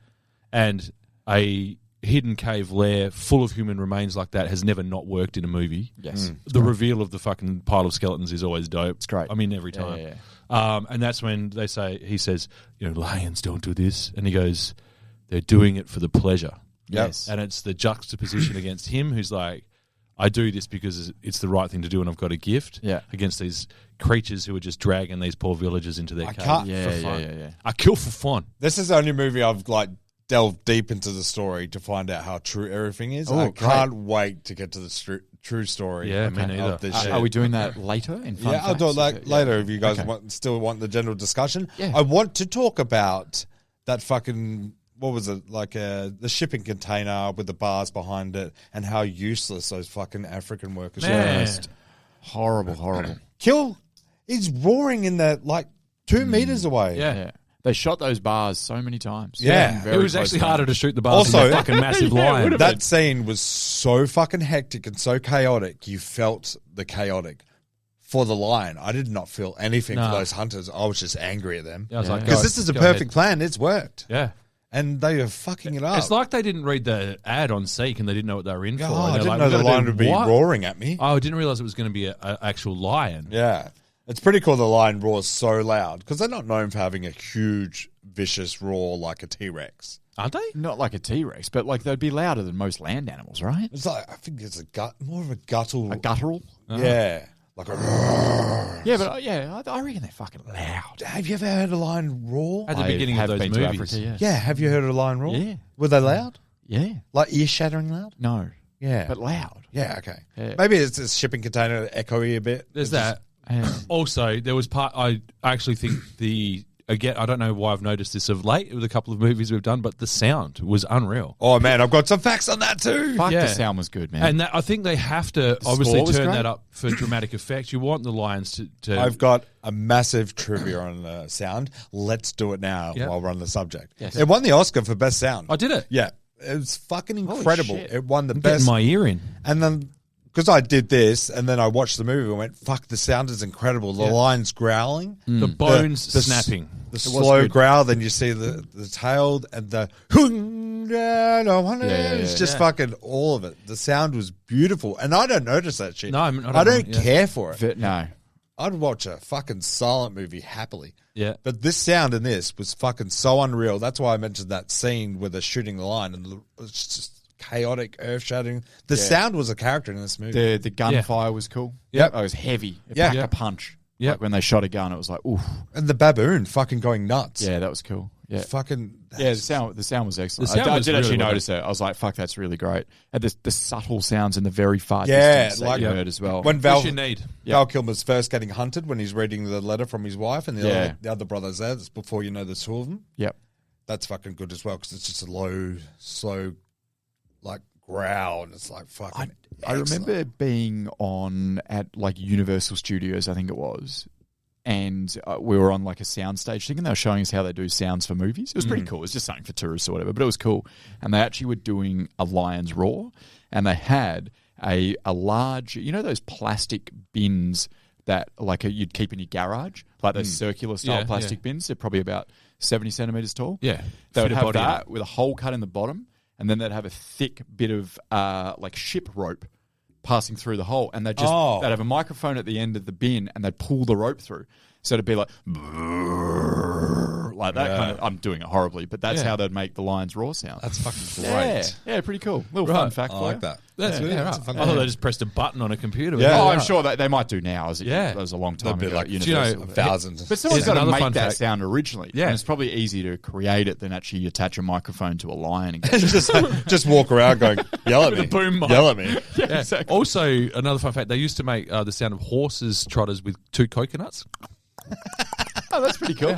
and a hidden cave lair full of human remains like that has never not worked in a movie. Yes. The reveal of the fucking pile of skeletons is always dope. It's great. I mean, every time. Yeah. And that's when he says, lions don't do this. And he goes, they're doing it for the pleasure. Yes. And it's the juxtaposition against him, who's like, I do this because it's the right thing to do and I've got a gift. Yeah. Against these creatures who are just dragging these poor villagers into their cave. can't- Yeah, for yeah, fun. yeah. I kill for fun. This is the only movie I've like delved deep into the story to find out how true everything is. Oh, I great. can't wait to get to the true story. Yeah, me of neither. this shit. Are we doing that later in fun Yeah, I'll do it facts? Okay, later if you guys Okay. still want the general discussion. Yeah. I want to talk about that fucking, what was it, like the shipping container with the bars behind it and how useless those fucking African workers Man. were. Just horrible. Kill, he's roaring in the, like, 2 meters away. Yeah. Yeah. They shot those bars so many times. Yeah. Very It was close actually range. harder to shoot the bars Also- than that fucking massive lion. That scene was so fucking hectic and so chaotic. You felt the chaotic. For the lion, I did not feel anything No. for those hunters. I was just angry at them. I was like, Because go- this is a go perfect ahead. plan. It's worked. Yeah. And they are fucking it up. It's like they didn't read the ad on Seek and they didn't know what they were in for. Oh, And I they're didn't like, know "We the gotta lion do would be what?" roaring at me. Oh, I didn't realize it was going to be an actual lion. Yeah. It's pretty cool the lion roars so loud because they're not known for having a huge, vicious roar like a T-Rex. Aren't they? Not like a T-Rex, but like they'd be louder than most land animals, right? It's like, I think it's more of a guttural. A guttural. Yeah. Like a. Yeah, but I reckon they're fucking loud. Have you ever heard a lion roar? At the I beginning have of those been to movies. Africa, Yeah, have you heard a lion roar? Yeah. Were they loud? Yeah. Like ear-shattering loud? No. Yeah. But loud. Yeah, okay. Yeah. Maybe it's a shipping container echoey a bit. There's It's that. Yeah. Also, there was part. I actually think the again, I don't know why I've noticed this of late with a couple of movies we've done, but the sound was unreal. Oh man, I've got some facts on that too. Fuck, Yeah. the sound was good, man. And I think they have to score obviously was turn great. that up for dramatic effect. You want the lions to I've got a massive trivia on the sound. Let's do it now Yeah. while we're on the subject. Yes. It won the Oscar for best sound. I did it. Yeah, it was fucking incredible. shit. It won the I'm best. getting my ear in. And then, because I did this, and then I watched the movie and went, fuck, the sound is incredible. The lions growling. The bones the snapping. The slow growl, then you see the tail and the it's just fucking all of it. The sound was beautiful. And I don't notice that shit. No, I I don't mind, yeah. care for it. No. I'd watch a fucking silent movie happily. Yeah. But this sound in this was fucking so unreal. That's why I mentioned that scene where they're shooting the line and it's just chaotic, earth-shattering. The sound was a character in this movie. The gunfire was cool. Yep. It was heavy. It Yeah. packed Yeah. a punch. Yep. Like when they shot a gun, it was like, oof. And the baboon fucking going nuts. Yeah, that was cool. Yeah. Fucking... Yeah, the sound was excellent. The sound I was did actually really well notice it. I was like, fuck, that's really great. And the subtle sounds in the very far Yeah, distance that like- you heard as well. When Val Which you need. Val Kilmer's first getting hunted when he's reading the letter from his wife and Yeah. the other brother's there. That's before you know there's two of them. Yep. That's fucking good as well because it's just a low, slow, like growl and it's like fucking. I remember being on at like Universal Studios, I think it was, and we were on like a soundstage thing, and they were showing us how they do sounds for movies. It was pretty cool. It was just something for tourists or whatever, but it was cool. And they actually were doing a lion's roar, and they had a large, you know, those plastic bins that like you'd keep in your garage, like those circular style Yeah, plastic bins. They're probably about 70 centimeters tall. Yeah. They would Fit a have body in that with a hole cut in the bottom, and then they'd have a thick bit of like ship rope passing through the hole, and they'd have a microphone at the end of the bin, and they'd pull the rope through. So it'd be like that kind of. I'm doing it horribly, but that's how they'd make the lion's roar sound. That's fucking yeah, great. yeah, pretty cool. Little fun fact I for like you. that. That's Yeah, yeah, that's right. a fun I thought game. they just pressed a button on a computer. Yeah. Oh, I'm sure that they might do now. As that was a long time They'd be ago. like, at do you know, Universal. thousands. But someone's Here's got to another make fun that fact. sound originally. Yeah. And it's probably easier to create it than actually attach a microphone to a lion and get just walk around going, yell at me. a boom mic. Yell at me. Yeah. Also, another fun fact: they used to make the sound of horses trotters with 2 coconuts. Oh, that's pretty cool.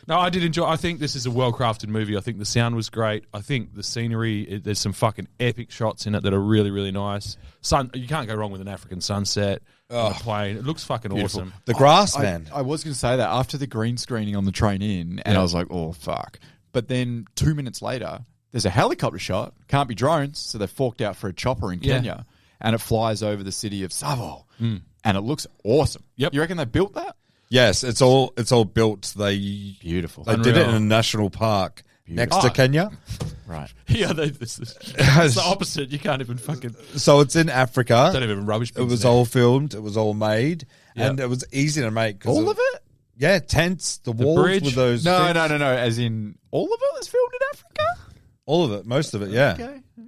No, I did enjoy. I think this is a well-crafted movie. I think the sound was great. I think the scenery. There's some fucking epic shots in it that are really, really nice. You can't go wrong with an African sunset on a plane. It looks fucking awesome. The grass, man. I was going to say that after the green screening on the train in, and I was like, oh, fuck. But then 2 minutes later, there's a helicopter shot. Can't be drones, so they forked out for a chopper in Kenya, and it flies over the city of TSAVO, and it looks awesome. Yep. You reckon they built that? Yes, it's all built. Beautiful. They did it in a national park next to Kenya. Right. Yeah, it's the opposite. You can't even fucking. So it's in Africa. Don't even rubbish. It was all filmed. It was all made, and it was easy to make. All of it? Yeah, tents, the walls bridge? with those. No. things. As in, all of it was filmed in Africa? All of it, most of it. Yeah,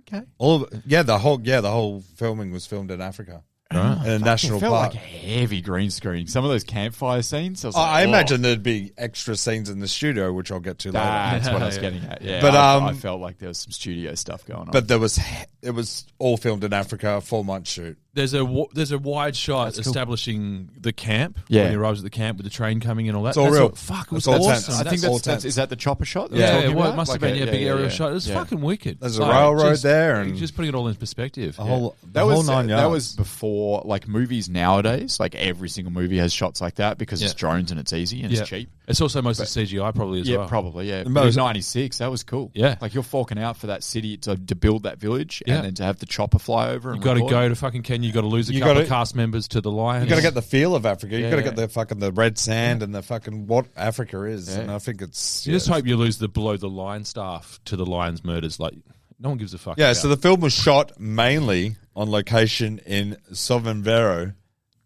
Okay. all of it. Yeah, the whole filming was filmed in Africa, in a national It felt park. like heavy green screen. Some of those campfire scenes. I imagine there'd be extra scenes in the studio, which I'll get to later. That's what I was getting at. Yeah, But, I felt like there was some studio stuff going on. But it was all filmed in Africa, a 4-month shoot. There's a wide shot establishing the camp. Yeah. When he arrives at the camp with the train coming in, all that. It's all That's real. what- fuck, it was It's all awesome. tense. I think all that's tense. is that the chopper shot? That Yeah, we're talking well, it about? must have Like been a big aerial shot. It was yeah. fucking wicked. There's a railroad there and- just putting it all in perspective. The whole That was 9 yards. that was before like movies nowadays. Like every single movie has shots like that because it's drones and it's easy and it's cheap. It's also mostly CGI probably as Yeah, well. probably. Yeah, most- it was 96. That was cool. Yeah. like you're forking out for that city to build that village Yeah. and then to have the chopper fly over. And You got to record. go to fucking Kenya. You got to lose a You couple gotta- of cast members to the Lions. You got to get the feel of Africa. You got to Yeah. get the fucking the red sand and the fucking what Africa is. And I think it's You just hope you lose the below the line staff to the Lions murders. Like no one gives a fuck. Yeah, about so the film was shot mainly on location in Sovimvero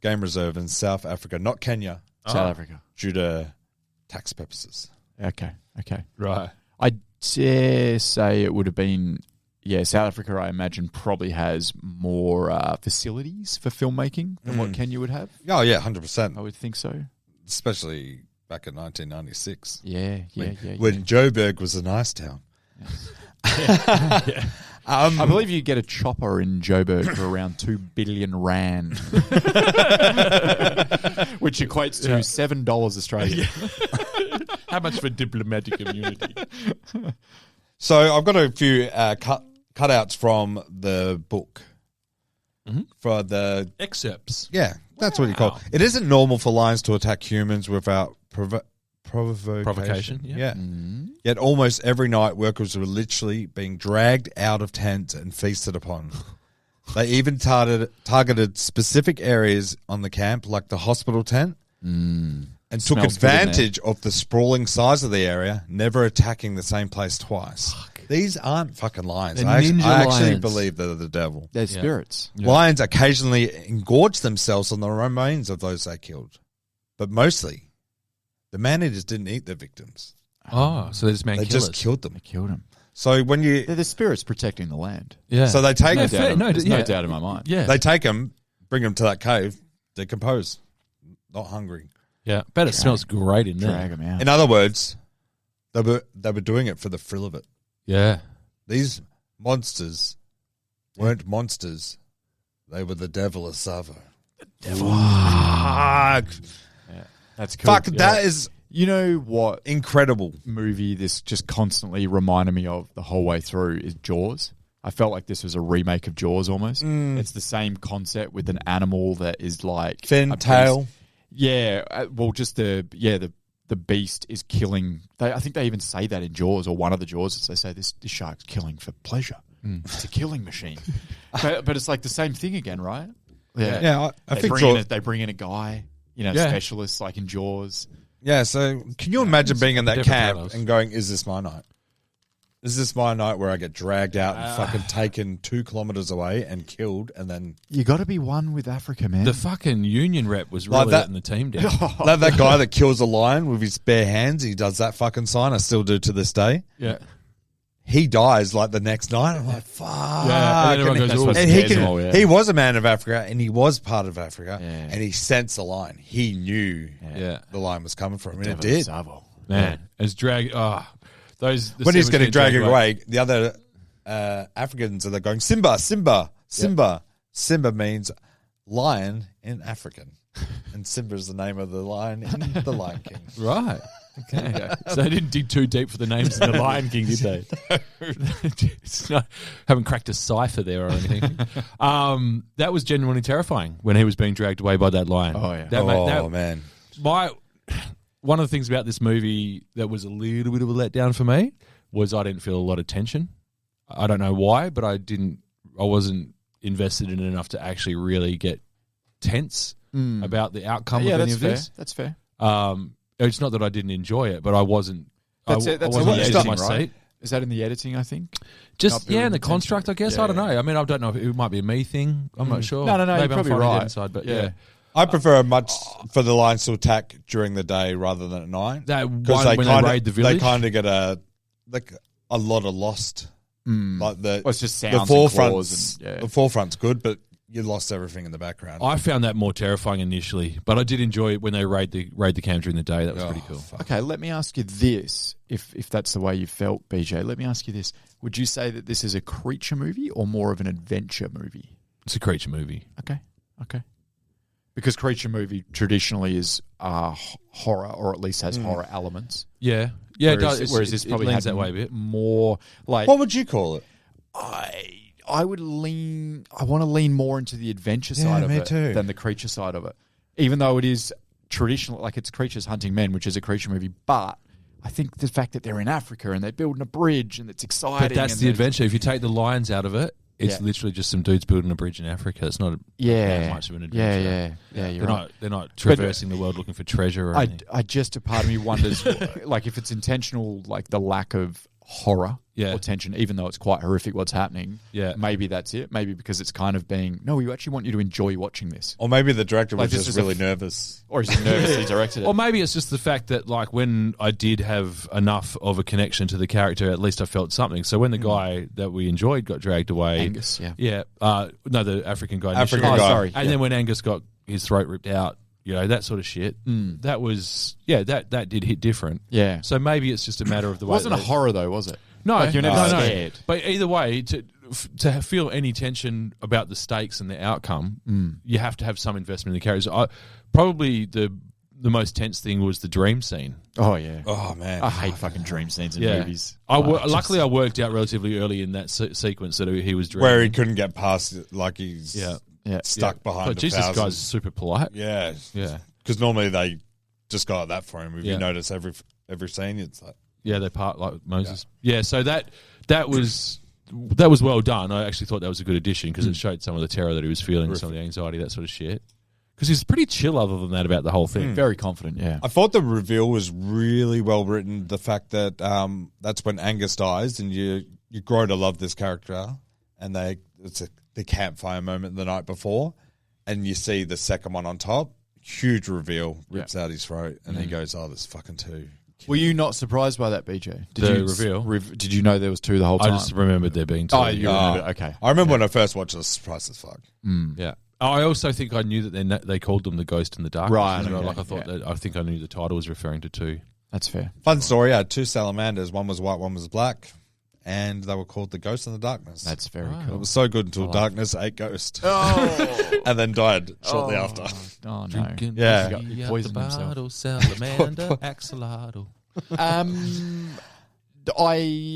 Game Reserve in South Africa, not Kenya, South Africa. due to tax purposes. Okay. right. I dare say it would have been, South Africa, I imagine, probably has more facilities for filmmaking than what Kenya would have. Oh, yeah, 100%. I would think so. Especially back in 1996. Yeah. When Joburg was a nice town. I believe you get a chopper in Joburg for around 2 billion rand, Which equates to $7 Australian. How much for diplomatic immunity? So I've got a few cutouts from the book. For the Excerpts. Yeah, that's what you call it. It isn't normal for lions to attack humans without provocation. Yeah. Yet almost every night, workers were literally being dragged out of tents and feasted upon. They even targeted specific areas on the camp, like the hospital tent, and took Smells good in advantage of the sprawling size of the area, never attacking the same place twice. These aren't fucking lions. They're I ninja actually lions. believe they're the devil. They're spirits. Lions occasionally engorged themselves on the remains of those they killed. But mostly, the man-eaters didn't eat their victims. Oh, so they're just man They killers. just killed them. They killed them. So when you... They're the spirits protecting the land. Yeah. So they take... No, fair. There's no yeah. doubt in my mind. Yeah. They take them, bring them to that cave, decompose. Not hungry. Yeah. Bet it smells great in there. Drag them out. In other words, they were doing it for the thrill of it. Yeah. These monsters weren't monsters. They were the devil of TSAVO. Fuck. That's cool. Fuck, that is You know what incredible. movie this just constantly reminded me of the whole way through is Jaws. I felt like this was a remake of Jaws almost. It's the same concept with an animal that is like Fin, a beast. tail. Yeah, well, just the beast is killing. I think they even say that in Jaws, or one of the Jaws. They say this shark's killing for pleasure. It's a killing machine. but it's like the same thing again, right? Yeah, I They think bring, Jaws. in they bring in a guy, Yeah. specialist like in Jaws. Yeah, so can you imagine being in that different camp titles. and going, is this my night? Is this my night where I get dragged out and fucking taken 2 kilometers away and killed and then... You got to be one with Africa, man. The fucking union rep was Like really that- letting the team down. Like that guy that kills a lion with his bare hands, he does that fucking sign. I still do to this day. Yeah. He dies like the next night. I'm like, fuck. Yeah, and everyone And goes, he- "Oh, and he, scares them all, yeah. he was a man of Africa and he was part of Africa Yeah. and he sensed the lion. He knew Yeah. the lion was coming from him and it Devil did. TSAVO. Man. It's drag. Those. the When he's sandwich getting dragged away. away, the other Africans are there going, Simba, Simba, Simba. Simba means lion in African. And Simba is the name of the lion in The Lion King. Right. Okay. So they didn't dig too deep for the names in the Lion King, did they? It's not, haven't cracked a cipher there or anything. That was genuinely terrifying when he was being dragged away by that lion. Oh, yeah. That Man. One of the things about this movie that was a little bit of a letdown for me was I didn't feel a lot of tension. I don't know why, but I wasn't invested in it enough to actually really get tense about the outcome of any of this. That's fair. It's not that I didn't enjoy it, but I wasn't. That's I it. That's wasn't the edge of editing, my right? seat. Is that in the editing, I think? Just Not and the building construct, I guess. tension. I don't know. I mean, I don't know if it might be a me thing. I'm not sure. No, Maybe you're I'm probably finding it right. inside, but yeah. I prefer much for the lions to attack during the day rather than at night. That one 'Cause when they raid the village. They kind of get a lot of lost. Like the Well, it's just the sounds and forefront's claws and- yeah. the forefront's good, but you lost everything in the background. I found that more terrifying initially, but I did enjoy it when they raid the camp during the day. That was pretty cool. Okay, let me ask you this. If that's the way you felt, BJ, let me ask you this. Would you say that this is a creature movie or more of an adventure movie? It's a creature movie. Okay. Because creature movie traditionally is horror, or at least has horror elements. Yeah, yeah. Whereas, it does. whereas this It probably leans had that way a bit. more like What would you call it? I would lean. I want to lean more into the adventure side of me it too. than the creature side of it. Even though it is traditional, like it's creatures hunting men, which is a creature movie, but I think the fact that they're in Africa and they're building a bridge and it's exciting. But that's and the they're- adventure. If you take the lions out of it, it's Yeah. literally just some dudes building a bridge in Africa. It's not Yeah, much of an adventure. yeah. You're They're right. not. They're not traversing the world looking for treasure. Or anything. I just a part of me wonders, like if it's intentional, like the lack of horror Yeah. or tension, even though it's quite horrific what's happening. Yeah. Maybe that's it. Maybe because it's kind of being, no, we actually want you to enjoy watching this. Or maybe the director Like, was this just is a really f- nervous. Or is he nervous he directed it? Or maybe it's just the fact that, like, when I did have enough of a connection to the character, at least I felt something. So when the guy that we enjoyed got dragged away, Angus, yeah. no, the African guy, African initially. guy. sorry. and then when Angus got his throat ripped out, that sort of shit. That was, that did hit different. Yeah. So maybe it's just a matter of the It way. wasn't a they- horror though, was it? No, Like, you're never no. scared. But either way, to feel any tension about the stakes and the outcome, you have to have some investment in the characters. Probably the most tense thing was the dream scene. Oh, yeah. Oh, man. I hate fucking dream scenes in movies. Luckily, I worked out relatively early in that sequence that he was dreaming. Where he couldn't get past it, like he's stuck behind But Jesus, thousands. guy's super polite. Yeah. Yeah. Because normally they just go like that for him. If you notice every scene, it's like... Yeah, they part like Moses. Yeah, so that was well done. I actually thought that was a good addition because it showed some of the terror that he was feeling, some of the anxiety, that sort of shit. Because he's pretty chill other than that about the whole thing. Very confident, yeah. I thought the reveal was really well written. The fact that that's when Angus dies and you grow to love this character, and it's the campfire moment the night before, and you see the second one on top. Huge reveal, rips out his throat, and he goes, "Oh, there's fucking two." Were you not surprised by that, BJ? Reveal? Did you know there was two the whole time? I just remembered there being two. Oh, you remember? Okay. I remember when I first watched it, I was surprised as fuck. Yeah. I also think I knew that they called them the Ghost in the Darkness. Right. As well. Okay, Like I think I knew the title was referring to two. That's fair. Fun story, I had two salamanders. One was white, one was black. And they were called the Ghost in the Darkness. That's very It cool. was so good until Darkness ate Ghost. And then died shortly after. Oh, no. Drinking Yeah. whiskey He out poisoned the himself. bottle, salamander, axolotl.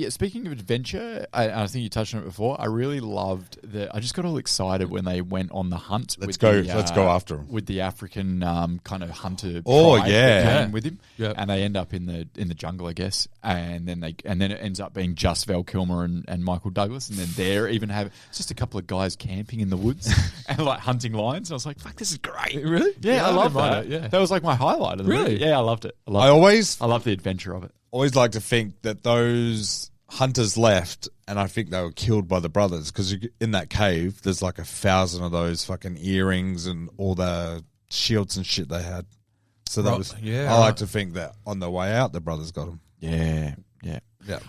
Speaking of adventure, I think you touched on it before. I really loved I just got all excited when they went on the hunt. Let's go after him with the African kind of hunter. Oh, tribe yeah. that came with him. Yeah. And they end up in the jungle, I guess. And then it ends up being just Val Kilmer and Michael Douglas. And then there even have just a couple of guys camping in the woods and like hunting lions. And I was like, "Fuck, this is great!" Really? Yeah, I love didn't mind that. it, yeah. That was like my highlight of the Really? movie. Yeah, I loved it. I I love the adventure of it. always like to think that those hunters left, and I think they were killed by the brothers, because in that cave, there's like 1,000 of those fucking earrings and all the shields and shit they had. So that Right, was, yeah, I like right. to think that on the way out, the brothers got them. Yeah. Yeah,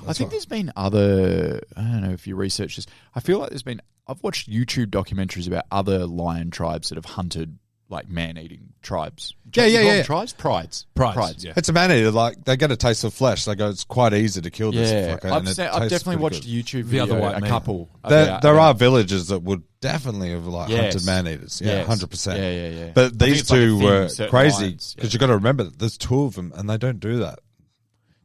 I think there's been other, I don't know if you research this. I feel like I've watched YouTube documentaries about other lion tribes that have hunted like man-eating tribes. Yeah, You call them yeah. Tribes? Prides. Yeah. It's a man-eater. Like, they get a taste of flesh. They go, it's quite easy to kill this Yeah, fucker. I've and it definitely tastes pretty watched good. a YouTube The video, other white a meat. couple. There are villages that would definitely have Yes. hunted man-eaters. Yeah, Yes. 100%. Yeah. But I think these it's like a two thing were with certain crazy, lions. because Yeah. you got to remember that there's two of them, and they don't do that.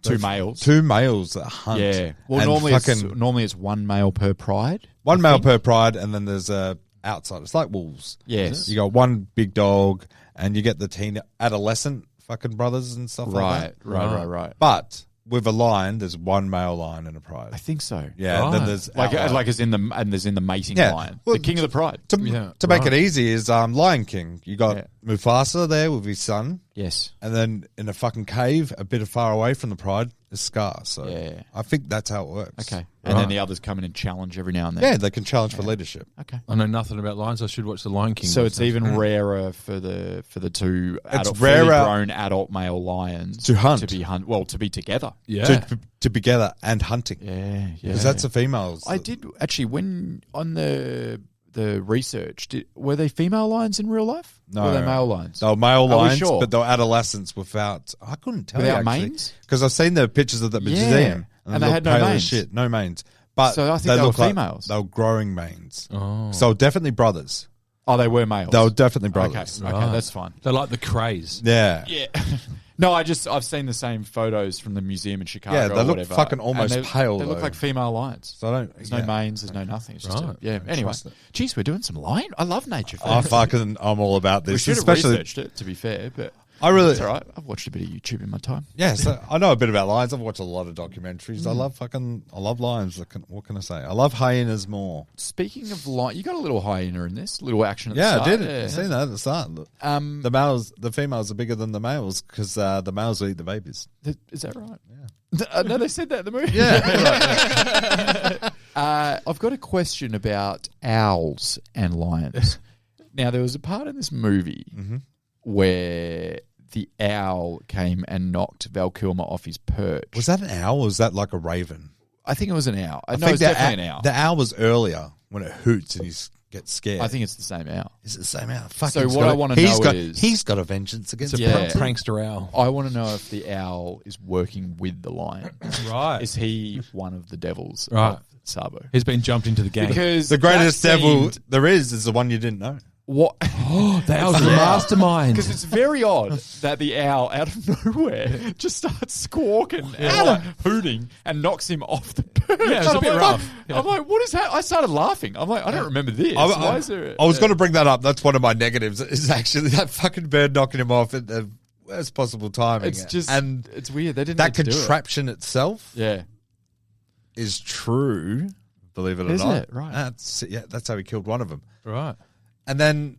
Two males. Two males that hunt. Yeah. Well, and normally it's one male per pride. one male per pride, and then there's a outside. It's like wolves. Yes. You got one big dog, and you get the teen adolescent fucking brothers and stuff like that. Right. But with a lion, there's one male lion in a pride. I think so. Yeah, Right. then there's Like outright. as in the mating Yeah. lion, Well, the king of the pride. to make it easy is Lion King. You got Yeah. Mufasa there with his son, Yes. and then in a fucking cave, a bit far away from the pride, is Scar. So Yeah. I think that's how it works. Okay. And then the others come in and challenge every now and then. Yeah, they can challenge for leadership. Okay. I know nothing about lions. I should watch The Lion King. So it's even rarer for the two It's fully rarer grown adult male lions to hunt. to be together. Yeah. To be together and hunting. Yeah. Because that's the females. I did actually when on the research. Were they female lions in real life? No. Were they male lions? They were male Are we lions, sure? but they were adolescents without. I couldn't tell Without you actually. manes? Because I've seen the pictures of the museum, And they look had no pale as manes. Shit, no manes. But So I think they were look like females. they were growing manes. Oh. So definitely brothers. Oh, they were males. They were definitely okay. brothers. Okay, Right. that's fine. They're like the craze. Yeah. Yeah. No, I've seen the same photos from the museum in Chicago. Yeah, they or look whatever, fucking and almost pale, They look though. like female lions. So I don't. There's no manes, there's no nothing. It's just Right. Anyway, trust it. geez, we're doing some lion. I love nature. I'm all about we this. should have Especially, researched it, to be fair, but I really. it's all right. I've watched a bit of YouTube in my time. Yeah, so I know a bit about lions. I've watched a lot of documentaries. I love lions. What can I say? I love hyenas more. Speaking of lion, you got a little hyena in this, little action at the Yeah, start. I did. I seen that at the start. The females are bigger than the males because the males will eat the babies. Is that right? Yeah. No, they said that in the movie. Yeah. I've got a question about owls and lions. Now, there was a part in this movie where the owl came and knocked Val Kilmer off his perch. Was that an owl or was that like a raven? I think it was an owl. No, think it's definitely an owl. The owl was earlier when it hoots and he gets scared. I think it's the same owl. Is it the same owl? Fuck, So he's what got I a- wanna he's know got- is- he's got a vengeance against It's a Yeah. prankster owl. I want to know if the owl is working with the lion. Right. Is he one of the devils? Right. TSAVO. He's been jumped into the game. Because The greatest that devil seemed- there is the one you didn't know. What? That was the mastermind. Because it's very odd that the owl out of nowhere just starts squawking and like hooting and knocks him off the perch. Yeah, it was a I'm bit like, rough. I'm like, what is that? I started laughing. I'm like, I don't remember this. Why is there? I was going to bring that up. That's one of my negatives. Is actually that fucking bird knocking him off at the worst possible timing. It's just and it's weird. They didn't that need to do it. contraption itself Yeah. is true. Believe it or Is not, it? Right. That's how he killed one of them. Right. And then,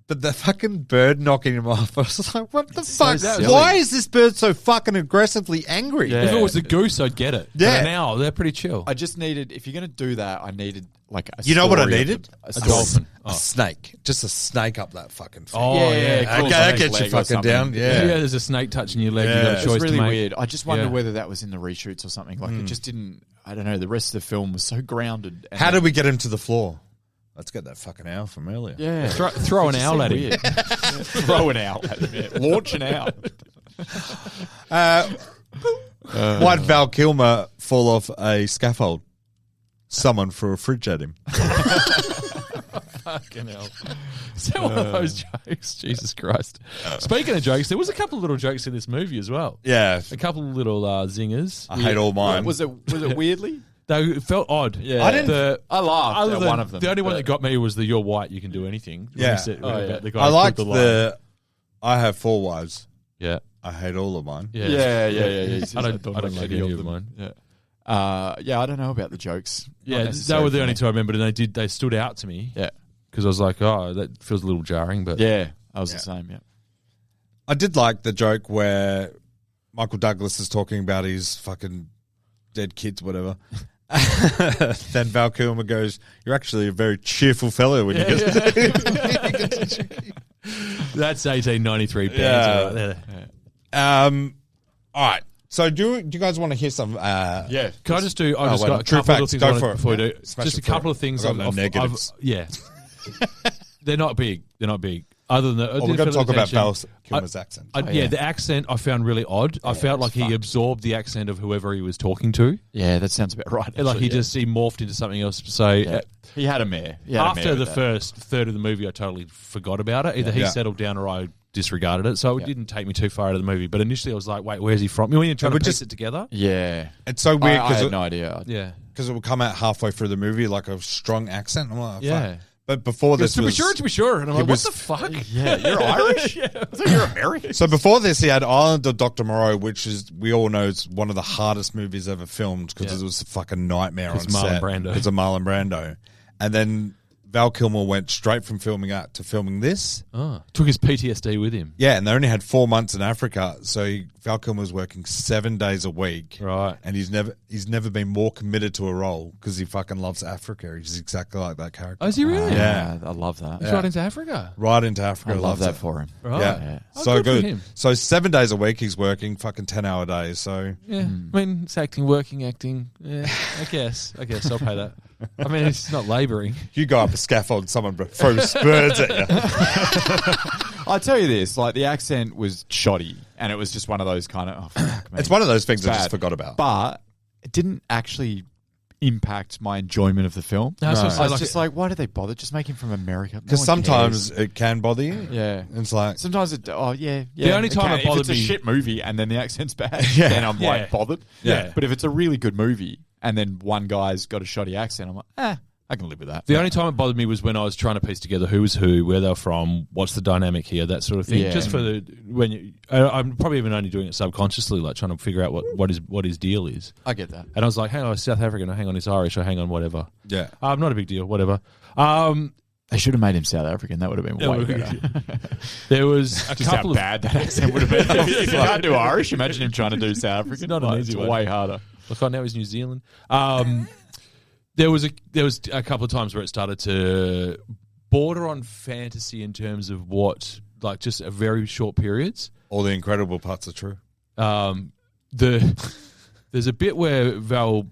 but the fucking bird knocking him off. I was like, what the fuck? silly. Why is this bird so fucking aggressively angry? Yeah. If it was a goose, I'd get it. Yeah. But an owl, they're pretty chill. I just needed, if you're going to do that, I needed like a You know what I story of needed? A A story. dolphin. A snake. Just a snake up that fucking thing. Oh, Yeah, yeah. yeah, Okay, cool. that Snake gets you leg or fucking something. down. Yeah. Yeah. There's a snake touching your leg. Yeah. You got a It's choice It's really to make. weird. I just wonder Yeah. whether that was in the reshoots or something. Like it just didn't. I don't know. The rest of the film was so grounded. And How did we get him to the floor? Let's get that fucking owl from earlier. Yeah, Throw an owl at him. weird. Throw an owl at him. Yeah. Launch an owl. Why'd Val Kilmer fall off a scaffold? Someone threw a fridge at him. Fucking hell. Is that one of those jokes? Jesus Christ. Speaking of jokes, there was a couple of little jokes in this movie as well. Yeah. A couple of little zingers. I hate all mine. Was it weirdly? They felt odd. Yeah. I didn't- The, I laughed other at than- one of them. The only one but- that got me was the "You're white, you can do anything." When Yeah. he said, about the guy I who liked killed the lion. the I have 4 wives. Yeah. I hate all of mine. Yeah. Yeah. He says I don't like like any any of of them. mine. Yeah. I don't know about the jokes. Not Yeah, they necessarily were the for only me. two I remembered, and they stood out to me Yeah. because I was like, oh, that feels a little jarring, but Yeah. I was the same. Yeah. I did like the joke where Michael Douglas is talking about his fucking dead kids, whatever. Then Val Kilmer goes, "You're actually a very cheerful fellow when you get that's 1893 bands Yeah. right there. All right. So do you guys want to hear some? Yeah. Can I just do? I've just wait, got a true couple facts. of Go things for it. before we do. Smash Just it a couple through. of things. I've got no negatives. Yeah, they're not big. They're not big. Other than that, We're going to talk about Val Kilmer's accent. Yeah, the accent I found really odd. I felt like he absorbed the accent of whoever he was talking to. Yeah, that sounds about right. Like he actually, just morphed into something else. So yeah. He had a mare. He had a after mare the with that. first third of the movie, I totally forgot about it. Either he Yeah. settled down or I disregarded it. So it didn't take me too far out of the movie. But initially, I was like, "Wait, where's he from?" When you're trying to piece it together. Yeah. It's so weird I because had no idea. Yeah. it will come out halfway through the movie like a strong accent. I'm like, Yeah. fuck. But before this To be was sure. And I'm like, was- what the fuck? Yeah, you're Irish? I thought you were American. So before this, he had Island of Dr. Moreau, which is we all know is one of the hardest movies ever filmed because Yeah. it was a fucking nightmare on It's Marlon set. Brando. It's a Marlon Brando, and then Val Kilmer went straight from filming that to filming this. Oh, took his PTSD with him. Yeah, and they only had 4 months in Africa, so Val Kilmer was working 7 days a week. Right. And he's never been more committed to a role because he fucking loves Africa. He's exactly like that character. Oh, is he really? Yeah. I love that. He's right into Africa. Right into Africa. I love loves that it. for him. Right. Yeah. Oh, So good for good. him. So 7 days a week he's working, fucking 10-hour days. So Yeah. I mean, it's acting, working, acting. Yeah, I guess. I'll pay that. I mean, it's not labouring. you go up a scaffold and someone throws birds at you. I'll tell you this, like the accent was shoddy and it was just one of those kind of, oh, fuck, man. It's one of those things It's I just bad. forgot about. But it didn't actually impact my enjoyment of the film. No, so I it's was like- just like, why did they bother? Just make him from America. No Because one sometimes cares. it can bother you. Yeah. It's like, Sometimes it, yeah. The only time it bothered if it's me- a shit movie and then the accent's bad, Yeah. then I'm Yeah. like bothered. Yeah. But if it's a really good movie and then one guy's got a shoddy accent, I'm like, I can live with that. The only time it bothered me was when I was trying to piece together who was who, where they're from, what's the dynamic here, that sort of thing. Yeah. Just for I'm probably even only doing it subconsciously, like trying to figure out what his deal is. I get that. And I was like, hang on, he's South African, or hang on, he's Irish, or hang on, whatever. yeah. Not a big deal, whatever. They should have made him South African. That would have been way better. There was a Just how couple of bad that accent would have been. If you can't do Irish, imagine him trying to do South African. not an easy it's one. way harder. Look, now he's New Zealand. There was a couple of times where it started to border on fantasy in terms of what, like, just a very short periods. All the incredible parts are true. There's a bit where Val,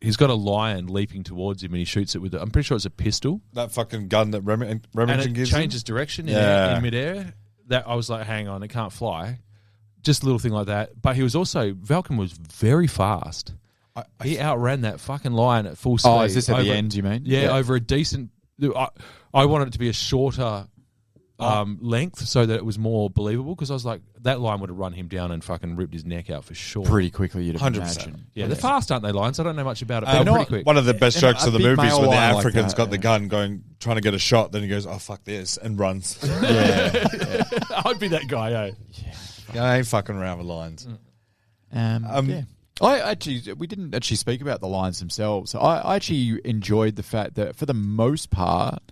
he's got a lion leaping towards him and he shoots it with I'm pretty sure it's a pistol, That fucking gun that and Remington it gives changes direction in midair. That I was like, hang on, it can't fly. Just a little thing like that. But he was also Valken was very fast. He outran that fucking lion at full speed. Oh, is this at the end, you mean? Yeah, over a decent... I wanted it to be a shorter length so that it was more believable, because I was like, that lion would have run him down and fucking ripped his neck out for sure. Pretty quickly, you'd 100%. imagine. Yeah, they're fast, aren't they, lions? I don't know much about it, but they're not- pretty quick. One of the best jokes of the big movie is male when the lion like African's that, got the gun trying to get a shot, then he goes, oh, fuck this, and runs. I'd be that guy, eh? I ain't fucking around with lions. Yeah. We didn't actually speak about the lions themselves. I actually enjoyed the fact that for the most part,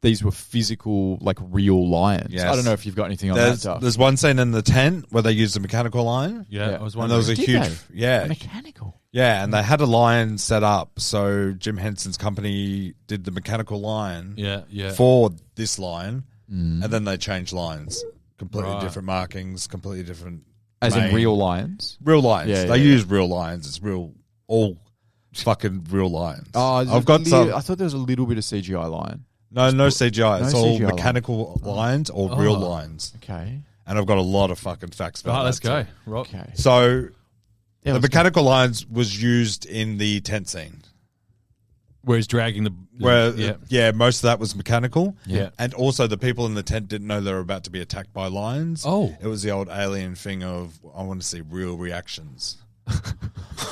these were physical, like real lions. Yes. I don't know if you've got anything on that stuff. There's one scene in the tent where they used a mechanical lion. Yeah, Yeah. I was And there wondering. was a Did huge, they? yeah, Mechanical. yeah, and they had a lion set up. So Jim Henson's company did the mechanical lion Yeah. for this lion, and then they changed lions, completely Right. different markings, completely different. As in mane. real lions. real lions. Yeah, They yeah, use real lions. It's real, all fucking real lions. Oh, I've got some. I thought there was a little bit of CGI lion. No CGI. It's No all CGI mechanical lions or real lions. Okay. And I've got a lot of fucking facts about Oh, that. let's go. too. Rock. Okay. So Yeah, the let's go. mechanical lions was used in the tent scene. Where he's dragging the... Where, yeah. most of that was mechanical. Yeah. And also the people in the tent didn't know they were about to be attacked by lions. Oh. It was the old alien thing of, I want to see real reactions.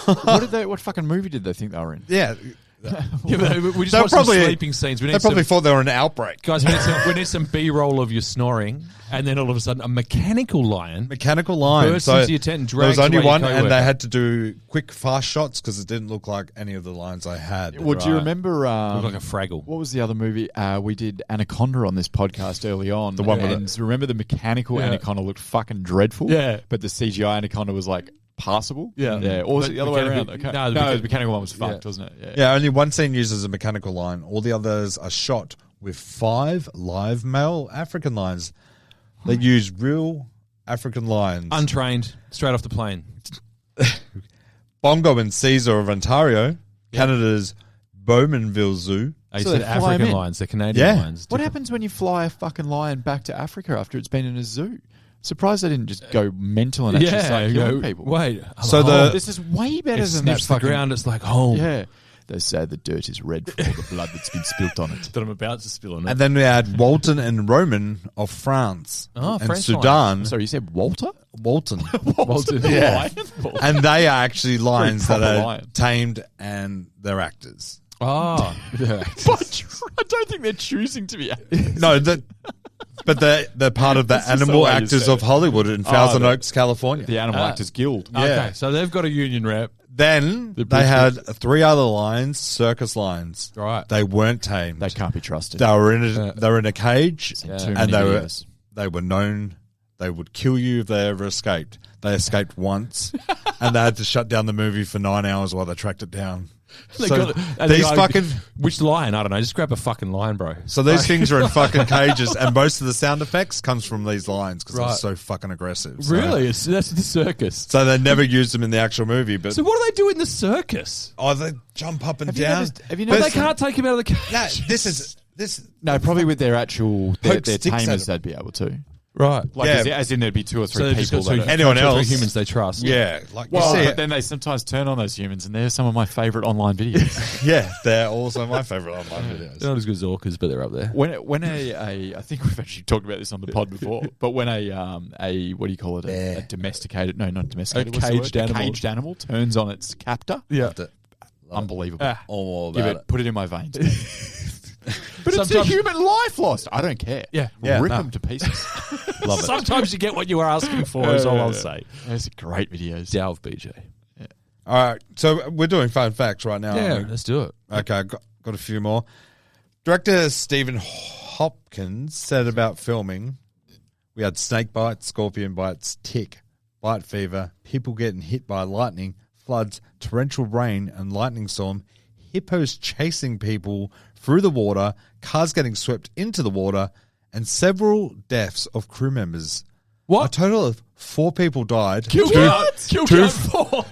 What fucking movie did they think they were in? Yeah. Yeah, but we just They're watched some probably- sleeping scenes. We They need probably some, thought they were an outbreak. guys, we need some B-roll of you snoring, and then all of a sudden a mechanical lion Mechanical lion. bursts into your tent and there was drags only away your one, and coworker. they had to do quick, fast shots because it didn't look like any of the lions I had. Well, do you remember... looked like a Fraggle. What was the other movie? We did Anaconda on this podcast early on. The one with and remember the mechanical Yeah. Anaconda looked fucking dreadful? Yeah. But the CGI Anaconda was like passable? Yeah. Yeah. Or was But it the other way around? mechanical- Okay. no, the the mechanical one was fucked, yeah. wasn't it? Yeah. Yeah, only one scene uses a mechanical lion. All the others are shot with 5 live male African lions. They use real African lions. Untrained, straight off the plane. Bongo and Caesar of Ontario, Canada's Bowmanville Zoo. I So said they fly African them in? lions, they're Canadian Yeah. lions. What happens when you fly a fucking lion back to Africa after it's been in a zoo? Surprised they didn't just go mental and actually start killing people. Wait. So the- This is way better it than that sniffs the fucking... ground, it's like home. Yeah. They say the dirt is red from all the blood that's been spilt on it. That I'm about to spill on it. And then we had Walton and Roman of France Oh, and French Sudan. Sorry, you said Walter? Walton. Walton. Yeah. and they are actually lions that proper are lion. tamed and they're actors. Oh. I don't think they're choosing to be actors. No, but they're part of the That's just the animal way you actors said of it. Hollywood in Thousand the- Oaks, California. The Animal Actors Guild. Yeah. Okay, so they've got a union rep. Then they had 3 other lions, circus lions. Right. They weren't tamed. They can't be trusted. They were in a cage, Too and many videos. they were known they would kill you if they ever escaped. They escaped once, and they had to shut down the movie for 9 hours while they tracked it down. They So got- and the these guy- fucking Which lion? I don't know. Just grab a fucking lion, bro. so these things are in fucking cages, and most of the sound effects comes from these lions because they're Right. so fucking aggressive. So- Really? That's the circus. So they never used them in the actual movie, but So what do they do in the circus? they jump up and Have you down. noticed- have you But noticed- they can't take him out of the cage. No, this. No, probably with their actual their Poke sticks at tamers, them. they'd be able to. Right. Like Yeah. as in there'd be 2 or 3 So they've just people. got two, That are, Anyone two or three else? humans they trust. Yeah, like well, you see but it. then they sometimes turn on those humans, and they're some of my favourite online videos. Yeah, they're also my favorite online videos. They're not as good as orcas, but they're up there. when I think we've actually talked about this on the pod before, but when a what do you call it? A domesticated, no, not domesticated, A what's the word? caged animal. A caged animal turns on its captor. Yeah. Unbelievable. All Give about it, put it in my veins. But it's a Sometimes- human life lost. I don't care. Yeah. Yeah, Rip no. them to pieces. Love it. Sometimes you get what you were asking for, is all I'll say. Those are great videos. Delve, BJ. All right, so we're doing fun facts right now. Yeah, aren't we? let's do it. Okay, got a few more. Director Stephen Hopkins said about filming, we had snake bites, scorpion bites, tick, bite fever, people getting hit by lightning, floods, torrential rain and lightning storm, hippos chasing people through the water, cars getting swept into the water, and several deaths of crew members. What? A total of 4 people died. Kill count 4.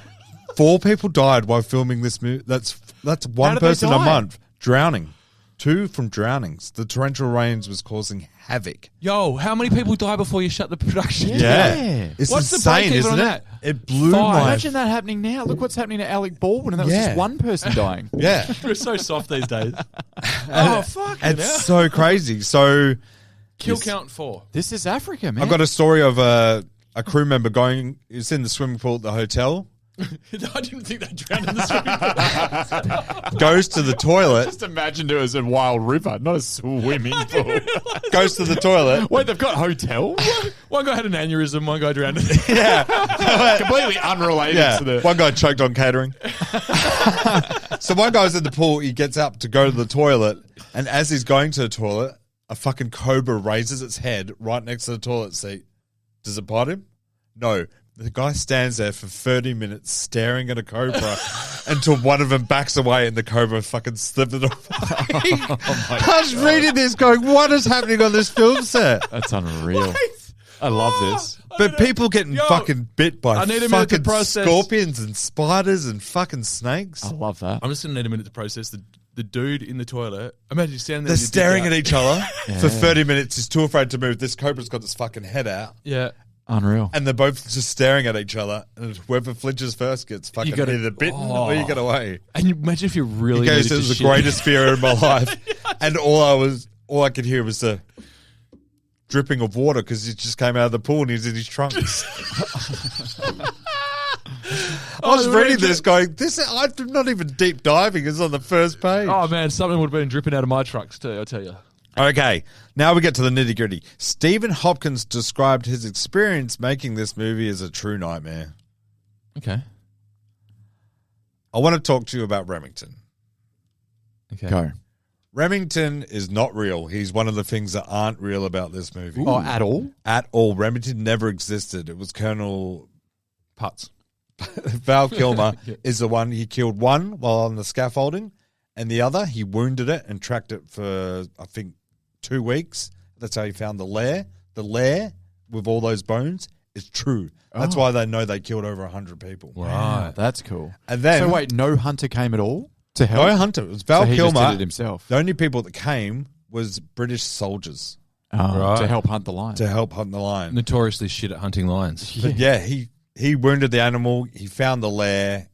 4 people died while filming this movie. That's one did they person a die? month drowning. 2 from drownings. The torrential rains was causing havoc. Yo, how many people die before you shut the production? Yeah. It's What's the insane, break-even isn't on it? that? It blew 5. my... Imagine that happening now. Look what's happening to Alec Baldwin, and that was Yeah. just one person dying. Yeah. We're so soft these days. Oh, fuck it. It's so crazy. So Kill count 4. This is Africa, man. I've got a story of a crew member going, it's in the swimming pool at the hotel, I didn't think they drowned in the swimming pool. goes to the toilet, just imagined it was a wild river, not a swimming pool. goes to the toilet. Wait, they've got hotels? One guy had an aneurysm, one guy drowned. Completely unrelated Yeah, to the... one guy choked on catering. So one guy's in the pool, he gets up to go to the toilet, and as he's going to the toilet, a fucking cobra raises its head right next to the toilet seat. Does it bite him? No. The guy stands there for 30 minutes staring at a cobra until one of them backs away and the cobra fucking slipped it off. I was reading this going, what is happening on this film set? That's unreal. I love this. But people getting fucking bit by I need a minute to fucking process. scorpions and spiders and fucking snakes. I love that. I'm just going to need a minute to process the dude in the toilet. Imagine you standing there. They're with your dick staring out. at each other for 30 minutes. He's too afraid to move. This cobra's got its fucking head out. Yeah. Unreal. And they're both just staring at each other. And whoever flinches first gets fucking gotta- either bitten or you get away. And you imagine if you really He goes, needed it to was the shit. greatest fear in my life. And all I could hear was the dripping of water because he just came out of the pool and he's in his trunks. I was reading this going, I'm not even deep diving. It's on the first page. Oh, man, something would have been dripping out of my trucks too, I tell you. Okay, now we get to the nitty gritty. Stephen Hopkins described his experience making this movie as a true nightmare. Okay. I want to talk to you about Remington. Okay. Go. Remington is not real. He's one of the things that aren't real about this movie. Oh, at all? At all. Remington never existed. It was Colonel Putz. Val Kilmer is the one. He killed one while on the scaffolding, and the other, he wounded it and tracked it for, I think, 2 weeks. That's how he found the lair. The lair with all those bones is true. That's why they know they killed over 100 people. Wow, that's cool. And then, So wait, no hunter came at all to help? no hunter. It was Val So he Kilmer. just did it himself. The only people that came was British soldiers Right. To help hunt the lion. to help hunt the lion. Notoriously shit at hunting lions. But yeah, he wounded the animal. He found the lair.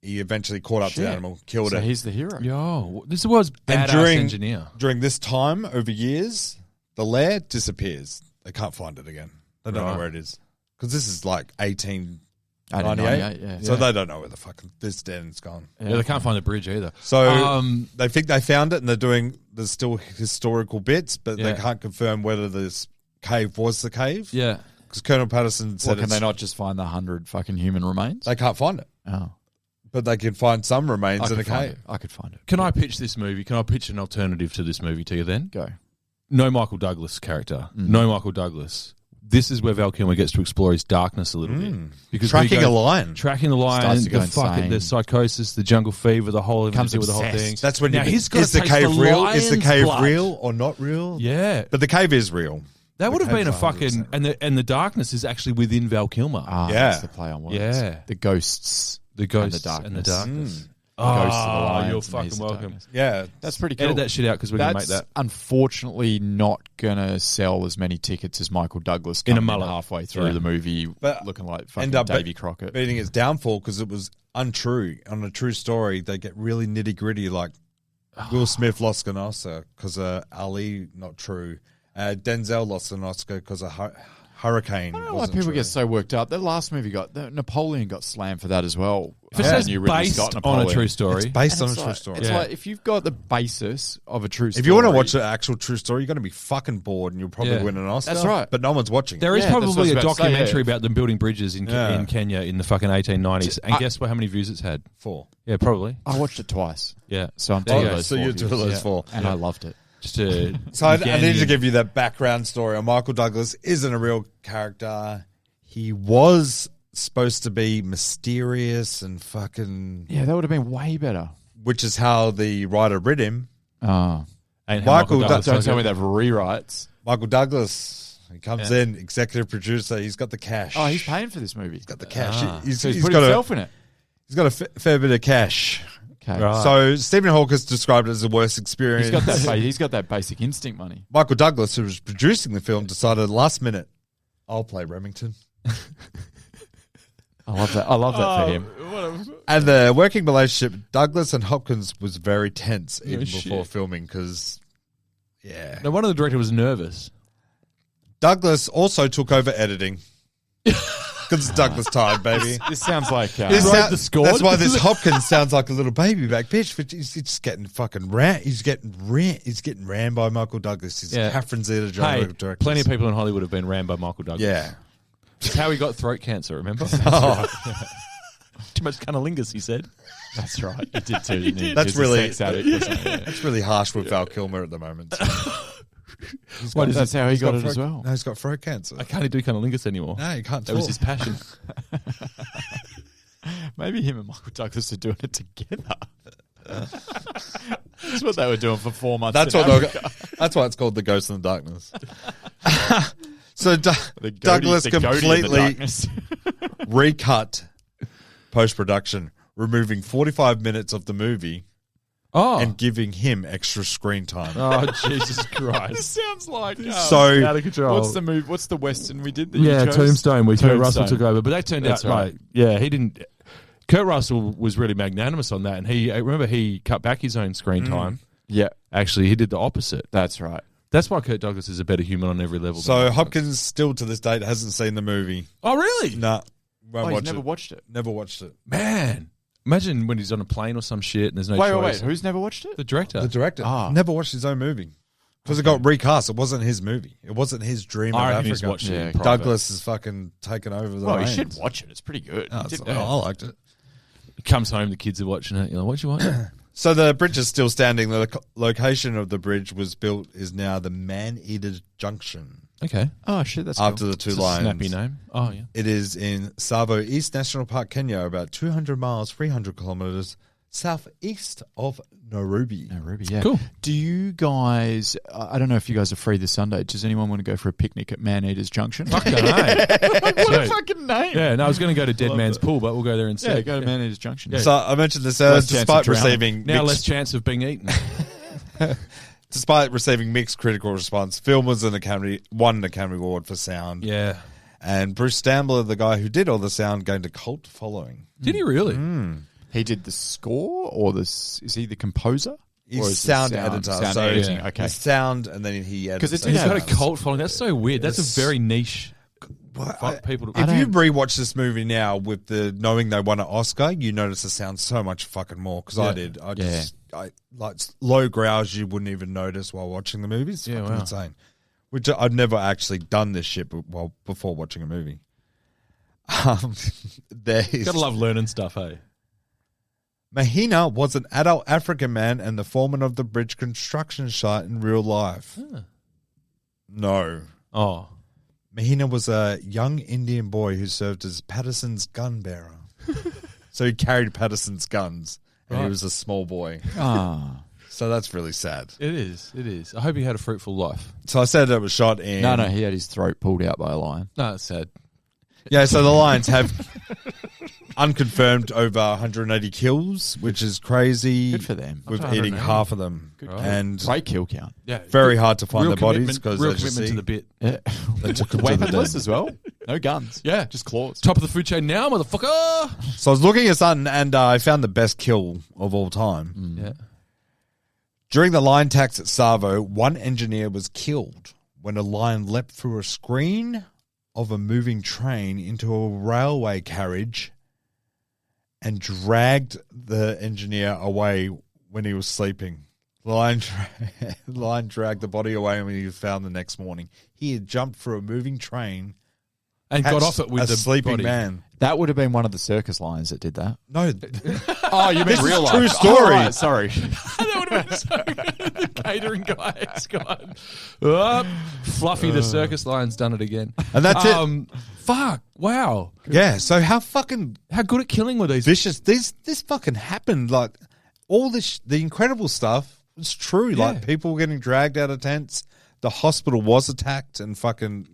He eventually caught up to the Shit. animal, killed So it. he's the hero. Yo, this was And badass engineer. during this time, over years, the lair disappears. They can't find it again. They don't know where it is. Because this is like 1898. 1898, yeah. So they don't know where the fucking this dead and it's gone. Yeah, they can't find the bridge either. So they think they found it and there's still historical bits, but Yeah. they can't confirm whether this cave was the cave. Yeah. Because Colonel Patterson said Well, can they not just find the 100 fucking human remains? they can't find it. Oh. But they can find some remains in a could find cave. it. I could find it. Can I pitch this movie? Can I pitch an alternative to this movie to you then? Go. No Michael Douglas character. No Michael Douglas. This is where Val Kilmer gets to explore his darkness a little bit. Because we Tracking go- a lion. Tracking the lion, Starts to go the fucking, insane. the psychosis, the jungle fever, the whole Becomes everything with the whole obsessed. thing. That's when now, you he's got is the cave real? Is the cave blood. real or not real? Yeah. But the cave is real. That would have been a cave's 100% fucking and the darkness is actually within Val Kilmer. Ah, Yeah. that's the play on words. Yeah. The ghosts. the ghosts and the darkness. Oh, Ghosts of the lions you're and fucking he's the welcome. darkness. Yeah. That's pretty cool. Edit that shit out because we're going to make That's that. unfortunately not going to sell as many tickets as Michael Douglas In a coming mullet. halfway through Yeah. the movie But looking like fucking end up Davy Crockett. beating its downfall because it was untrue. On a true story, they get really nitty gritty. Like Will Smith lost an Oscar because of Ali, not true. Denzel lost an Oscar because of Hurricane. I don't know why wasn't people true. get so worked up. That last movie Napoleon got slammed for that as well. If it Yeah. says New Ridley based Scott on a Napoleon. true story, It's based And on a it's true like- story. It's Yeah. like if you've got the basis of a true story. If you want to watch an actual true story, you're going to be fucking bored and you'll probably Yeah. win an Oscar. That's right. But no one's watching. there is Yeah, that's what I was probably a about to say, documentary yeah. about them building bridges in Kenya in the fucking 1890s. And guess what? How many views it's had? 4. Yeah, probably. I watched it twice. Yeah. So I'm There two you of go. those So four you're two of views. those Yeah. 4. And I loved it. Just to So I need to give you that background story on Michael Douglas. Isn't a real character. He was supposed to be mysterious and fucking, Yeah, that would have been way better. which is how the writer read him. Oh. And Michael Douglas Don't was tell me it. they have rewrites. Michael Douglas, he comes in, executive producer. He's got the cash. Oh, he's paying for this movie. got the cash. Ah. He's So he's he's put got himself in it. he's got a fair bit of cash. Okay. Right. So Stephen Hawke is described as the worst experience. He's got that basic instinct money. Michael Douglas, who was producing the film, decided last minute, I'll play Remington. I love that. I love that for him. And the working relationship, Douglas and Hopkins, was very tense even shit. before filming because, No wonder the director was nervous. Douglas also took over editing. Because it's Douglas time, baby. This sounds like wrote the score. That's why this Hopkins sounds like a little baby back bitch. But he's just getting fucking ran. He's getting ran by Michael Douglas. He's Catherine Zeta-Jones director. Plenty of people in Hollywood have been ran by Michael Douglas. Yeah. It's how he got throat cancer, remember? Too much cunnilingus, he said. That's right. You did too. Didn't you? That's He was a sex addict or something, That's really harsh with Val Kilmer at the moment. That's how he got it as throat- well. No, he's got throat cancer. I can't do cunnilingus anymore. No, you can't That was talk. his passion. Maybe him and Michael Douglas are doing it together. That's what they were doing for 4 months. That's in what. Africa. That's why it's called the Ghost in the Darkness. So The goatee- Douglas the goatee in the completely darkness. recut post-production, removing 45 minutes of the movie Oh. and giving him extra screen time. Oh, Jesus This Christ. sounds like So Out of control. What's the move? What's the Western we did? That Yeah, you chose? Tombstone, where Kurt Russell Tombstone. took over. But that turned That's out, right. he didn't. Kurt Russell was really magnanimous on that. And I remember he cut back his own screen time. Yeah, Actually, he did the opposite. that's right. That's why Kurt Douglas is a better human on every level. So than Hopkins still to this date hasn't seen the movie. Oh, really? Nah, won't Oh, watch you've never it. watched it? Never watched it. Man. Imagine when he's on a plane or some shit and there's no Wait. choice. Who's never watched it? The director. The director Ah. never watched his own movie because it got recast. It wasn't his movie. It wasn't his dream of I reckon he's Africa. watched it in Yeah, private. Douglas has fucking taken over the Well, you reins. should watch it. It's pretty good. Oh, Dip it's- down. I liked it. He comes home, the kids are watching it. You're like, what'd you watch? So the bridge is still standing. The location of the bridge was built is now the Man-Eater Junction Okay. Oh shit, that's after cool. the two It's a lines. snappy name. Oh, yeah. It is in TSAVO East National Park, Kenya, about 200 miles, 300 kilometers southeast of Nairobi. Ruby, yeah. Cool. Do you guys? I don't know if you guys are free this Sunday. Does anyone want to go for a picnic at Man-Eater's Junction? Fucking A. What a Sweet. fucking name! Yeah, no, I was going to go to Dead Man's Pool, but we'll go there instead. Yeah, go to Man-Eater's Junction. So I mentioned this Less chance despite of drowning. receiving Now less mixed, chance of being eaten. despite receiving mixed critical response, film was won an Academy Award for sound. Yeah. And Bruce Stambler, the guy who did all the sound, gained a cult following. Did he really? He did the score, or is he the composer? Or He's is it sound editor. Sound so editing. yeah. Okay. the sound, and then he edits. 'Cause it's it. He's got a Yeah. cult following. That's so weird. That's a very niche. Fuck people. If you rewatch this movie now with the knowing they won an Oscar, you notice the sound so much fucking more. Because I Yeah. did. I like low growls you wouldn't even notice while watching the movie. It's Yeah, fucking wow. insane. Which I've never actually done this shit before watching a movie. There is Gotta love learning stuff, hey? Mahina was an adult African man and the foreman of the bridge construction site in real life. No. Oh. Mahina was a young Indian boy who served as Patterson's gun bearer. So he carried Patterson's guns, and he Right. was a small boy. Ah. So that's really sad. It is. It is. I hope he had a fruitful life. So I said it was shot in... No, he had his throat pulled out by a lion. No, it's sad. Yeah, so the Lions have unconfirmed over 180 kills, which is crazy. Good for them. With Up to eating 180. half of them. Good And Great kill count. Yeah. very hard to find Real their bodies commitment- because real as you commitment see, to the bit. Yeah. they took them to the Weaponless den. as well. No guns. Yeah. Just claws. Top of the food chain now, motherfucker. So I was looking at something and I found the best kill of all time. Yeah. During the lion tax at TSAVO, one engineer was killed when a lion leapt through a screen of a moving train into a railway carriage and dragged the engineer away when he was sleeping. The lion dragged the body away when he was found the next morning. He had jumped through a moving train And got off it with a the sleeping body. man. That would have been one of the circus lions that did that. No, Oh, you mean This is real life? true story. Oh, right, sorry. That would have been so good. The catering guy has gone. Oh, Fluffy the circus lion's done it again. and that's it. Fuck. Wow. Yeah, so how fucking How good at killing were these? vicious this fucking happened. Like all this, the incredible stuff was true. Yeah. Like people were getting dragged out of tents. The hospital was attacked and fucking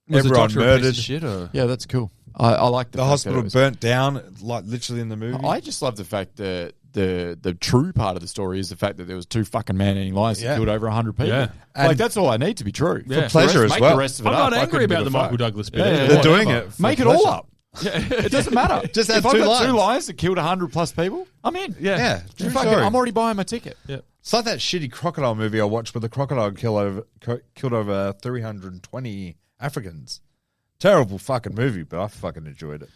Was the everyone doctor a piece of murdered. shit or? Yeah, that's cool. I like the The fact hospital that it was- burnt down, like literally in the movie. I just love the fact that the true part of the story is the fact that there was 2 fucking man-eating lions that killed over 100 people. Yeah. Like, that's all I need to be true. Yeah. For pleasure as well. The rest of it I'm up. not I angry couldn't about give the a Michael fuck. Douglas bit. Yeah, They're doing it. for Make it all pleasure. up. It doesn't matter. Just if have I've 2 got 2 lions. lions that killed 100 plus people, I'm in. Yeah. True Fuck it, story. I'm already buying my ticket. Yeah. It's like that shitty crocodile movie I watched where the crocodile killed over 320 Africans. Terrible fucking movie, but I fucking enjoyed it.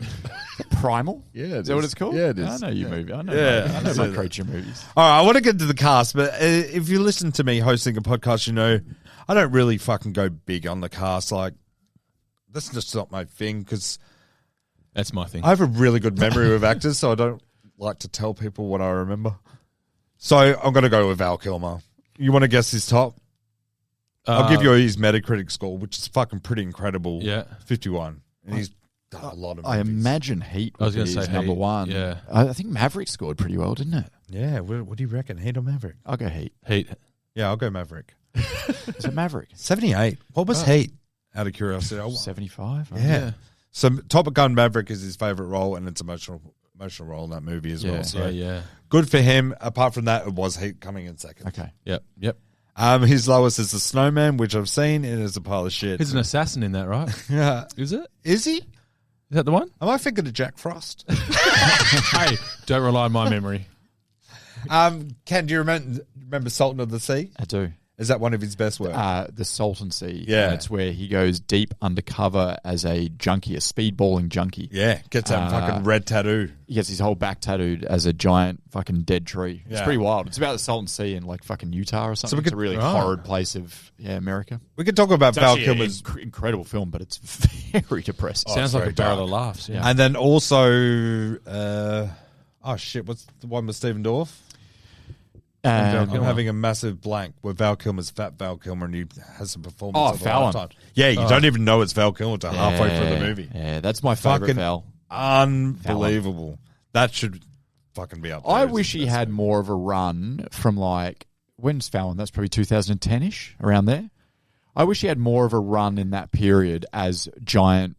Primal? Yeah, it Is that what is. it's called? Yeah, it is. I know your movie. I know, Yeah. I know my creature movies. All right, I want to get to the cast, but if you listen to me hosting a podcast, you know I don't really fucking go big on the cast. Like, that's just not my thing because That's my thing. I have a really good memory of actors, so I don't like to tell people what I remember. So I'm going to go with Val Kilmer. You want to guess his top? I'll give you his Metacritic score, which is fucking pretty incredible. Yeah. 51. And he's done a lot of movies. I imagine Heat I was was gonna say number Heat, 1. yeah. I think Maverick scored pretty well, didn't it? Yeah, what do you reckon? Heat or Maverick? I'll go Heat. Heat. Yeah, I'll go Maverick. Is it Maverick? 78. What was Heat? Out of curiosity. 75? Yeah. So Top Gun Maverick is his favorite role, and it's emotional role in that movie as well. So Yeah. good for him. Apart from that, it was Heat coming in second. Okay. Yep. His lowest is The Snowman, which I've seen, and it's a pile of shit. He's an assassin in that, right? Yeah. Is it? Is he? Is that the one? Am I thinking of Jack Frost? Hey, don't rely on my memory. Ken, do you remember Sultan of the Sea? I do. Is that one of his best work? The Salton Sea. Yeah. And it's where he goes deep undercover as a junkie, a speedballing junkie. Yeah, gets that fucking red tattoo. He gets his whole back tattooed as a giant fucking dead tree. It's Yeah. pretty wild. It's about the Salton Sea in like fucking Utah or something. we It's could- a really horrid place of America. We could talk about It's Val actually an Kilmer's. incredible film, but it's very depressing. Sounds like very a barrel dark. of laughs. Yeah. And then also, what's the one with Stephen Dorff? I'm having a massive blank where Val Kilmer's fat Val Kilmer and he has some performance. Oh, of a Fallon. lifetime. Yeah, you don't even know it's Val Kilmer until halfway through the movie. Yeah, that's my favorite Fucking Val. unbelievable. That should fucking be up there. I as wish the he best had movie. more of a run from like, when's Fallon? That's probably 2010-ish, around there. I wish he had more of a run in that period as giant,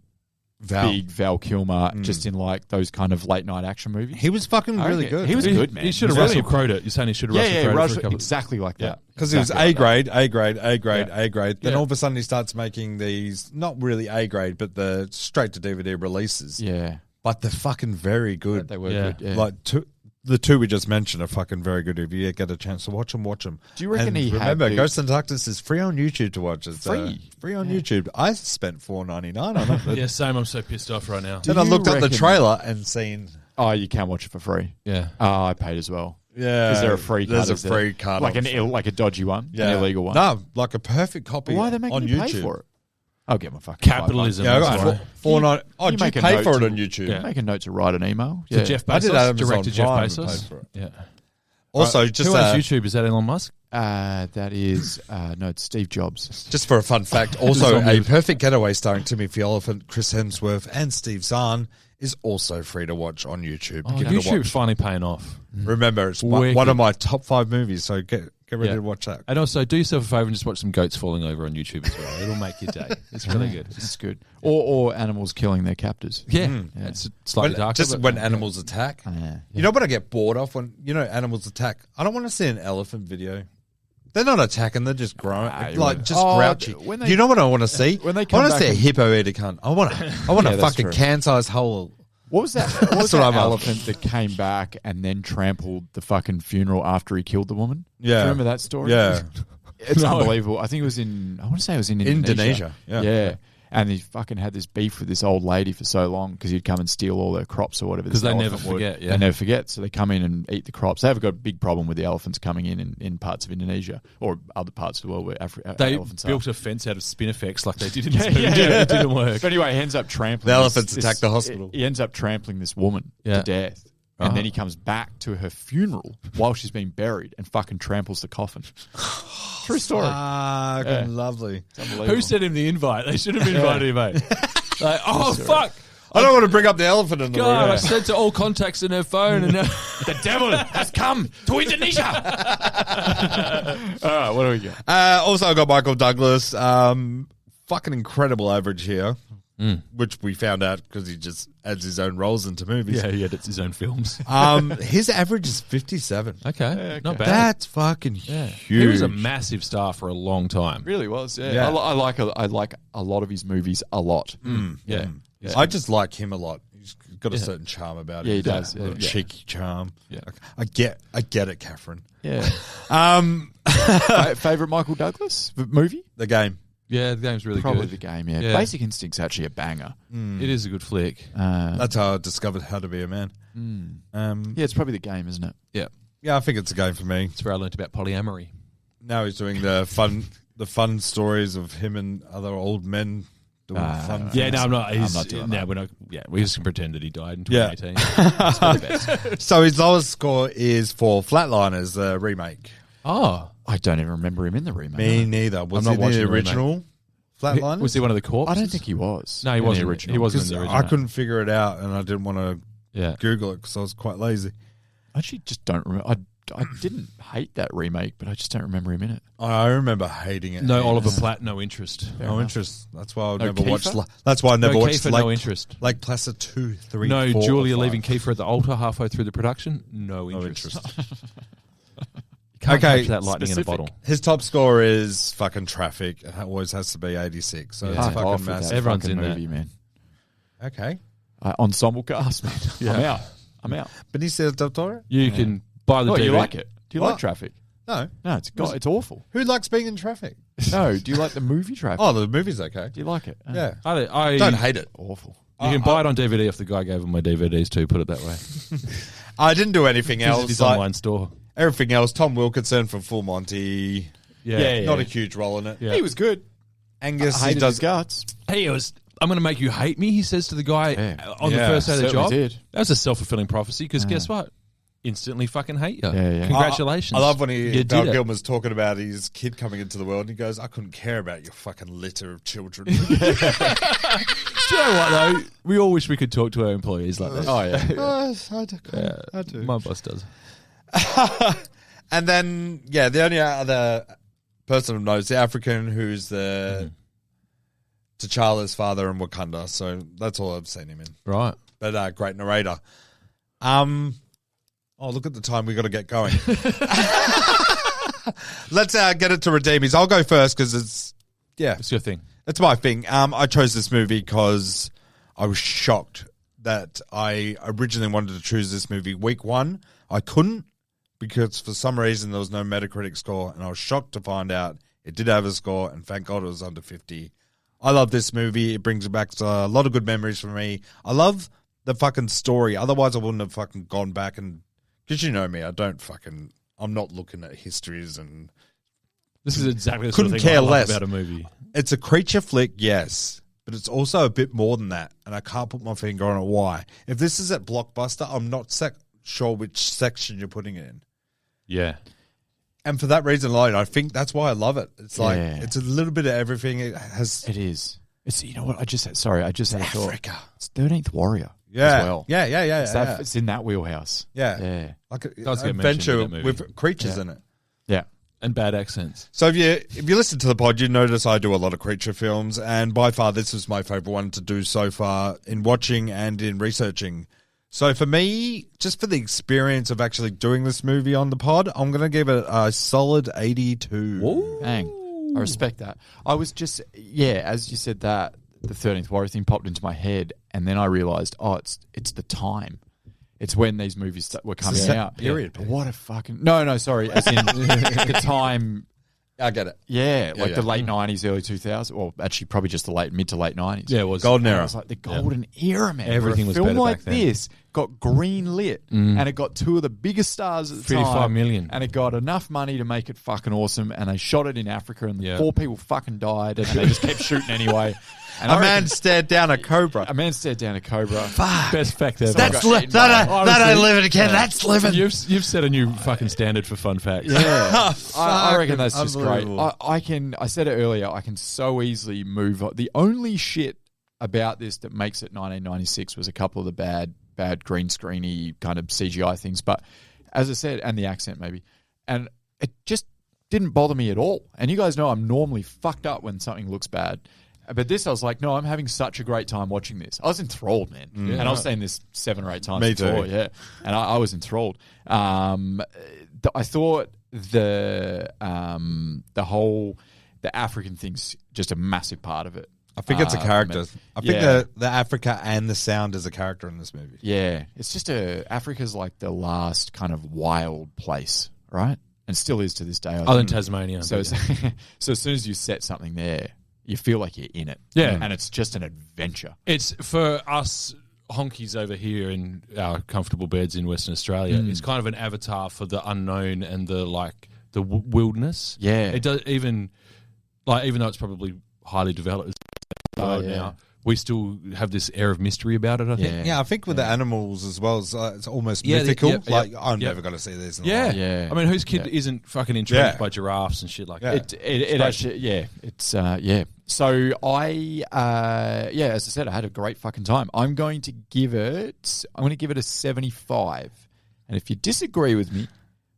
big Val Kilmer, just in like those kind of late night action movies. He was fucking really good. He was good, man. He should have Russell Russell Crowe it. You're saying he should have Russell Crowe it Russell, for a couple exactly like that. Because he was Exactly A like that. grade. Then Yeah. all of a sudden he starts making these, not really A grade, but the straight to DVD releases. Yeah. But they're fucking very good. They were Yeah. good. Yeah. Like the two we just mentioned are fucking very good. If you get a chance to watch them, watch them. Do you reckon and he had remember, the- Ghost and Darkness is free on YouTube to watch. It's free on YouTube. I spent $4.99 on it. But Yeah, same. I'm so pissed off right now. then I you looked up the reckon- trailer and seen. Oh, you can watch it for free. Yeah. Oh, I paid as well. Yeah, Is there a free card? There's a Is there? free card, like on like a dodgy one, an illegal one. No, like a perfect copy. Why are they making on you YouTube? pay for it? I'll get my fucking Capitalism. Yeah, I That's got why. $4.99. Oh, You did you make a pay note for it to- on YouTube? Yeah. Make a note to write an email. To Jeff I did Bezos. Amazon Direct to Jeff Prime and Bezos. paid for it. Yeah. Also, just Who owns YouTube? Is that Elon Musk? That is no, it's Steve Jobs. just for a fun fact, also A Perfect Getaway starring Timothy the Elephant, Chris Hemsworth, and Steve Zahn is also free to watch on YouTube. Oh, Give it a YouTube's watch. finally paying off. Remember, it's Wicked. one of my top 5 movies, so get ready Yeah. to watch that. And also, do yourself a favor and just watch some goats falling over on YouTube as well. It'll make your day. It's really good. It's good. Or animals killing their captors. Yeah. It's slightly darker. Just but- when animals attack. Yeah. You know what I get bored of when animals attack? I don't want to see an elephant video. They're not attacking; they're just growing, you like won't. just Oh, grouchy. when they- You know what I want to see? when they I come want to back see a and- hippo eat a cunt. I want a Yeah, that's fucking true. can-sized hole. What was that? What was That's what that I'm after. elephant that came back and then trampled the fucking funeral after he killed the woman? Yeah. Do you remember that story? Yeah. It's No. unbelievable. I think it was I want to say it was in Indonesia. Indonesia, yeah. And he fucking had this beef with this old lady for so long because he'd come and steal all their crops or whatever. 'Cause this they never elephant would. forget, yeah. They never forget. So they come in and eat the crops. They've got a big problem with the elephants coming in parts of Indonesia or other parts of the world where They elephants built are. a fence out of spin effects like they did in this Yeah, movie. yeah. It didn't work. But anyway, he ends up trampling. The elephants attack the hospital. He ends up trampling this woman Yeah. to death. And then he comes back to her funeral while she's being buried and fucking tramples the coffin. True story. Lovely. It's unbelievable. Who sent him the invite? They should have invited him, mate. Like, oh, fuck. I don't want to bring up the elephant in the God, I room. sent to all contacts in her phone, and now The devil has come to Indonesia. All right, what do we got? Also, I got Michael Douglas. Fucking incredible average here. which we found out because he just adds his own roles into movies. Yeah, he edits his own films. His average is 57. Okay, not bad. That's fucking Yeah. huge. He was a massive star for a long time. Really was. Yeah, Yeah. I like a lot of his movies a lot. Yeah. I just like him a lot. He's got a certain charm about him. Yeah, he does. A cheeky charm. Yeah. I get it, Catherine. Yeah. Um, Favorite Michael Douglas movie? the game. Yeah, the game's really Probably good. The Game. Yeah. Yeah. Basic Instinct's actually a banger. It is a good flick. That's how I discovered how to be a man. Yeah, it's probably The Game, isn't it? Yeah. Yeah, I think it's a game for me. That's where I learnt about polyamory. Now he's doing the fun stories of him and other old men doing fun. Yeah, no, I'm not. I'm not doing that. We're not. Yeah, we just can pretend that he died in Yeah. 2018. It's not the best. So his lowest score is for Flatliners, the remake. Oh, I don't even remember him in the remake. Me neither. Was I'm he not in watching the the remake. original Flatliners? was he one of the corpses? I don't think he was. No, he in wasn't. The original. He wasn't in 'Cause the original. I couldn't figure it out, and I didn't want to Yeah. Google it because I was quite lazy. I actually just don't remember. I didn't hate that remake, but I just don't remember him in it. I remember hating it. No Oliver Platt, no interest. No interest. That's why I No never watched. Kiefer? That's why I never No watched Kiefer, no interest. Lake Placid 2, 3, No 4, Julia or 5. leaving Kiefer at the altar halfway through the production. No No interest. interest. You can't Okay, catch that lightning specific. in a bottle. His top score is fucking Traffic. It always has to be 86. So Yeah. it's Fuck fucking off with massive. that Everyone's fucking in movie, man. Okay. Ensemble cast, man. I'm out. Benicio del Toro? You can buy the Oh, DVD. you like it? Do you What? like Traffic? No. No, it's awful. Who likes being in traffic? No, do you like the movie Traffic? Oh, the movie's okay. Do you like it? Yeah. I Don't hate it. Awful. You can buy it on DVD if the guy gave him my DVDs too. Put it that way. I didn't do anything Visit else. his Like, online store. everything else. Tom Wilkinson from Full Monty. Yeah. Not a huge role in it. Yeah. He was good. Angus, I he hated does his guts. Hey, I'm going to make you hate me, he says to the guy Yeah. on the Yeah, first day of the certainly job. did. That was a self-fulfilling prophecy because guess what? Instantly fucking hate you. Yeah. Congratulations. I love when You Val did it. Kilmer's talking about his kid coming into the world and he goes, I couldn't care about your fucking litter of children. Do you know what, though? We all wish we could talk to our employees like that. Oh, yeah. I do. My boss does. And then, the only other person of note is the African who's the T'Challa's father in Wakanda. So that's all I've seen him in. Right. But great narrator. Oh, look at the time. We got to get going. Let's get it to Redeemables. I'll go first because it's It's your thing. it's my thing. I chose this movie because I was shocked that I originally wanted to choose this movie week one. I couldn't because for some reason there was no Metacritic score, and I was shocked to find out it did have a score, and thank God it was under 50. I love this movie. It brings back a lot of good memories for me. I love the fucking story. Otherwise, I wouldn't have fucking gone back and... Because you know me, I'm not looking at histories and... This is exactly the sort of Couldn't thing care I love less. about a movie. It's a creature flick, yes, but it's also a bit more than that, and I can't put my finger on it why. If this is at Blockbuster, I'm not sure which section you're putting it in. Yeah. And for that reason alone, I think that's why I love it. It's like, Yeah. it's a little bit of everything. It has... It is. It's, you know what? I just had a thought. Africa. It's 13th Warrior Yeah. as well. Yeah. It's in that wheelhouse. Yeah. Like an Does get mentioned adventure in that movie. with creatures in it. Yeah. And bad accents. So if you listen to the pod, you notice I do a lot of creature films, and by far this is my favorite one to do so far in watching and in researching. So for me, just for the experience of actually doing this movie on the pod, I'm going to give it a solid 82. Bang. I respect that. I was just, as you said that, the 13th Warrior thing popped into my head, and then I realised, it's the time. It's when these movies were coming set out. period. Yeah. What a fucking... No, sorry. As in the time... I get it. Yeah, like yeah. the late 90s, early 2000s. Well, actually, probably just the mid to late 90s. Yeah, it was. Golden And era. It was like the golden era, man. Everything Where was a film better like back then. this got green lit, and it got two of the biggest stars at the 55 time. million. And it got enough money to make it fucking awesome, and they shot it in Africa, and Yeah. 4 people fucking died, and they just kept shooting anyway. And A I man reckon- stared down a cobra. a man stared down a cobra. Best fact ever. That's li- that Honestly, ain't living again. That's living. You've set a new fucking standard for fun facts. Yeah, I reckon that's just great. Unbelievable. I said it earlier, I can so easily move on. The only shit about this that makes it 1996 was a couple of the bad green screeny kind of CGI things. But as I said, and the accent maybe, and it just didn't bother me at all. And you guys know I'm normally fucked up when something looks bad. But this, I was like, no, I'm having such a great time watching this. I was enthralled, man. And I was saying this 7 or 8 times before. Yeah. And I was enthralled. I thought the African thing's just a massive part of it. I think it's a character. I think the Africa and the sound is a character in this movie. Yeah. It's just Africa's like the last kind of wild place, right? And still is to this day. Other than Tasmania. So as soon as you set something there, you feel like you're in it. Yeah. And it's just an adventure. It's for us honkies over here in our comfortable beds in Western Australia. It's kind of an avatar for the unknown and the wilderness. Yeah. It does even though it's probably highly developed now, we still have this air of mystery about it, I think. Yeah, I think with the animals as well, it's almost mythical. I'm never going to see this. Yeah. I mean, whose kid isn't fucking intrigued by giraffes and shit like that? It actually, So as I said, I had a great fucking time. I'm going to give it a 75. And if you disagree with me,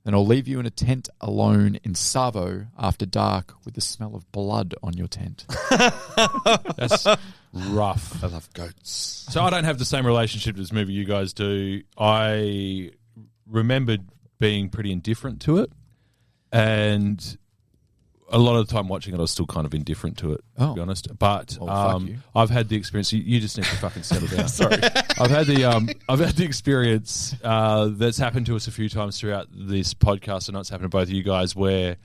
then I'll leave you in a tent alone in TSAVO after dark with the smell of blood on your tent. That's rough. I love goats. So I don't have the same relationship to this movie you guys do. I remembered being pretty indifferent to it, and a lot of the time watching it, I was still kind of indifferent to it, to be honest. But fuck you. I've had the experience. You just need to fucking settle down. Sorry, I've had the experience that's happened to us a few times throughout this podcast, and it's happened to both of you guys, where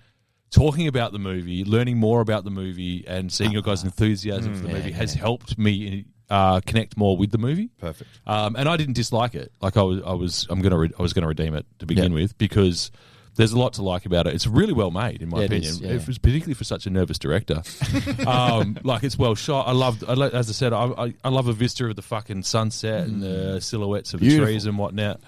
talking about the movie, learning more about the movie, and seeing your guys' enthusiasm for the movie has helped me connect more with the movie. Perfect. And I didn't dislike it. Like I was going to redeem it to begin with, because there's a lot to like about it. It's really well made, in my opinion. It was particularly for such a nervous director. It's well shot. As I said, I love a vista of the fucking sunset and the silhouettes of the trees and whatnot.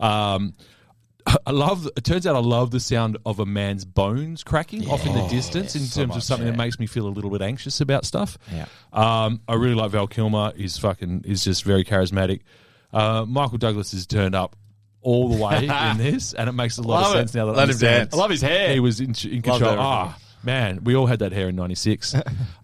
It turns out I love the sound of a man's bones cracking off in the distance in terms of something that makes me feel a little bit anxious about stuff. Yeah. I really like Val Kilmer. He's just very charismatic. Michael Douglas has turned up all the way in this, and it makes a lot of sense now that I understand. I love his hair. He was in control. Man, we all had that hair in '96.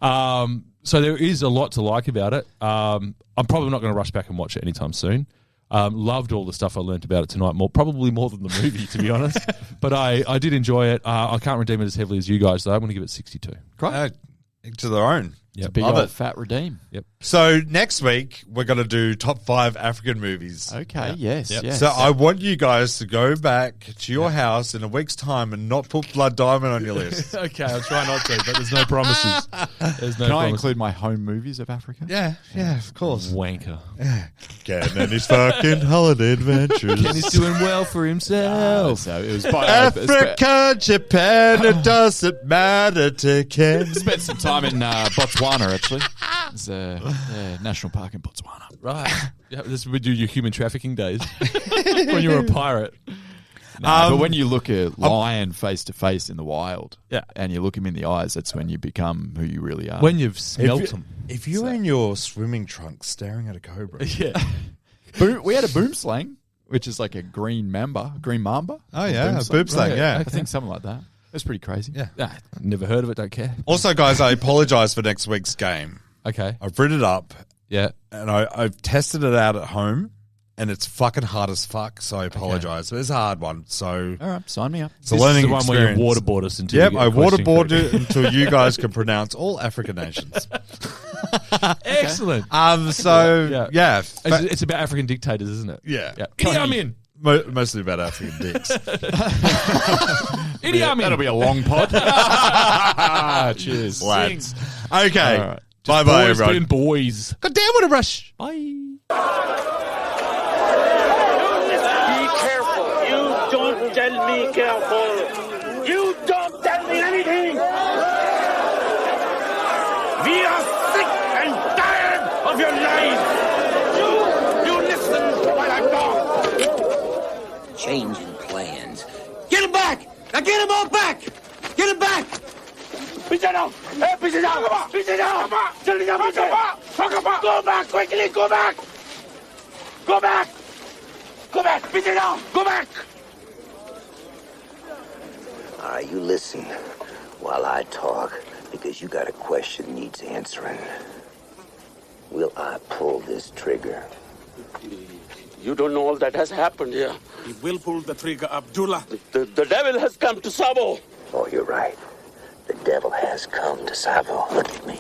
So there is a lot to like about it. I'm probably not going to rush back and watch it anytime soon. Loved all the stuff I learned about it tonight, probably more than the movie, to be honest. But I did enjoy it. I can't redeem it as heavily as you guys, though. I'm going to give it 62. Great. To their own. It's a big old fat redeem. Yep. So next week, we're going to do top 5 African movies. Okay, yes. So I want you guys to go back to your house in a week's time and not put Blood Diamond on your list. Okay, I'll try not to, but there's no promises. Can I include my home movies of Africa? Yeah, of course. Wanker. Ken and his fucking holiday adventures. Kenny's doing well for himself. So it was Africa, Japan, it doesn't matter to Ken. Spent some time in Botswana, actually. It's a national park in Botswana. Right. Yeah, this would do your human trafficking days when you were a pirate. But when you look a lion face to face in the wild, and you look him in the eyes, that's when you become who you really are. When you've smelt them. If you're in your swimming trunks staring at a cobra. We had a boom slang, which is like a green mamba. Oh, yeah, a boom slang, yeah. I think something like that. That's pretty crazy. Yeah. Never heard of it, don't care. Also, guys, I apologise for next week's game. Okay. I've written it up. Yeah. And I've tested it out at home, and it's fucking hard as fuck, so I apologise. But it's a hard one, so... All right, sign me up. It's a learning experience. This is the one where you waterboard us until you get I the question waterboard correct. it until you guys can pronounce all African nations. Excellent. It's about African dictators, isn't it? Yeah. Idi Amin. Mostly about African dicks. Idi Amin. That'll be a long pod. Cheers. Lads. Okay. All right. Bye-bye, everyone. Being boys. God damn, what a rush. Bye. Be careful. You don't tell me careful. You don't tell me anything. We are sick and tired of your lies. You listen while I talk. Changing plans. Get him back. Now get him all back. Get him back. Pitch it down. Hey, pitch it down. Pitch it down. Pitch it down. Go back quickly. Go back. Go back. Go back. Pitch it down. Go back. All right, you listen while I talk, Because you got a question needs answering. Will I pull this trigger? You don't know all that has happened here. He will pull the trigger, Abdullah. The devil has come to TSAVO. Oh, you're right. The devil has come to TSAVO. Look at me.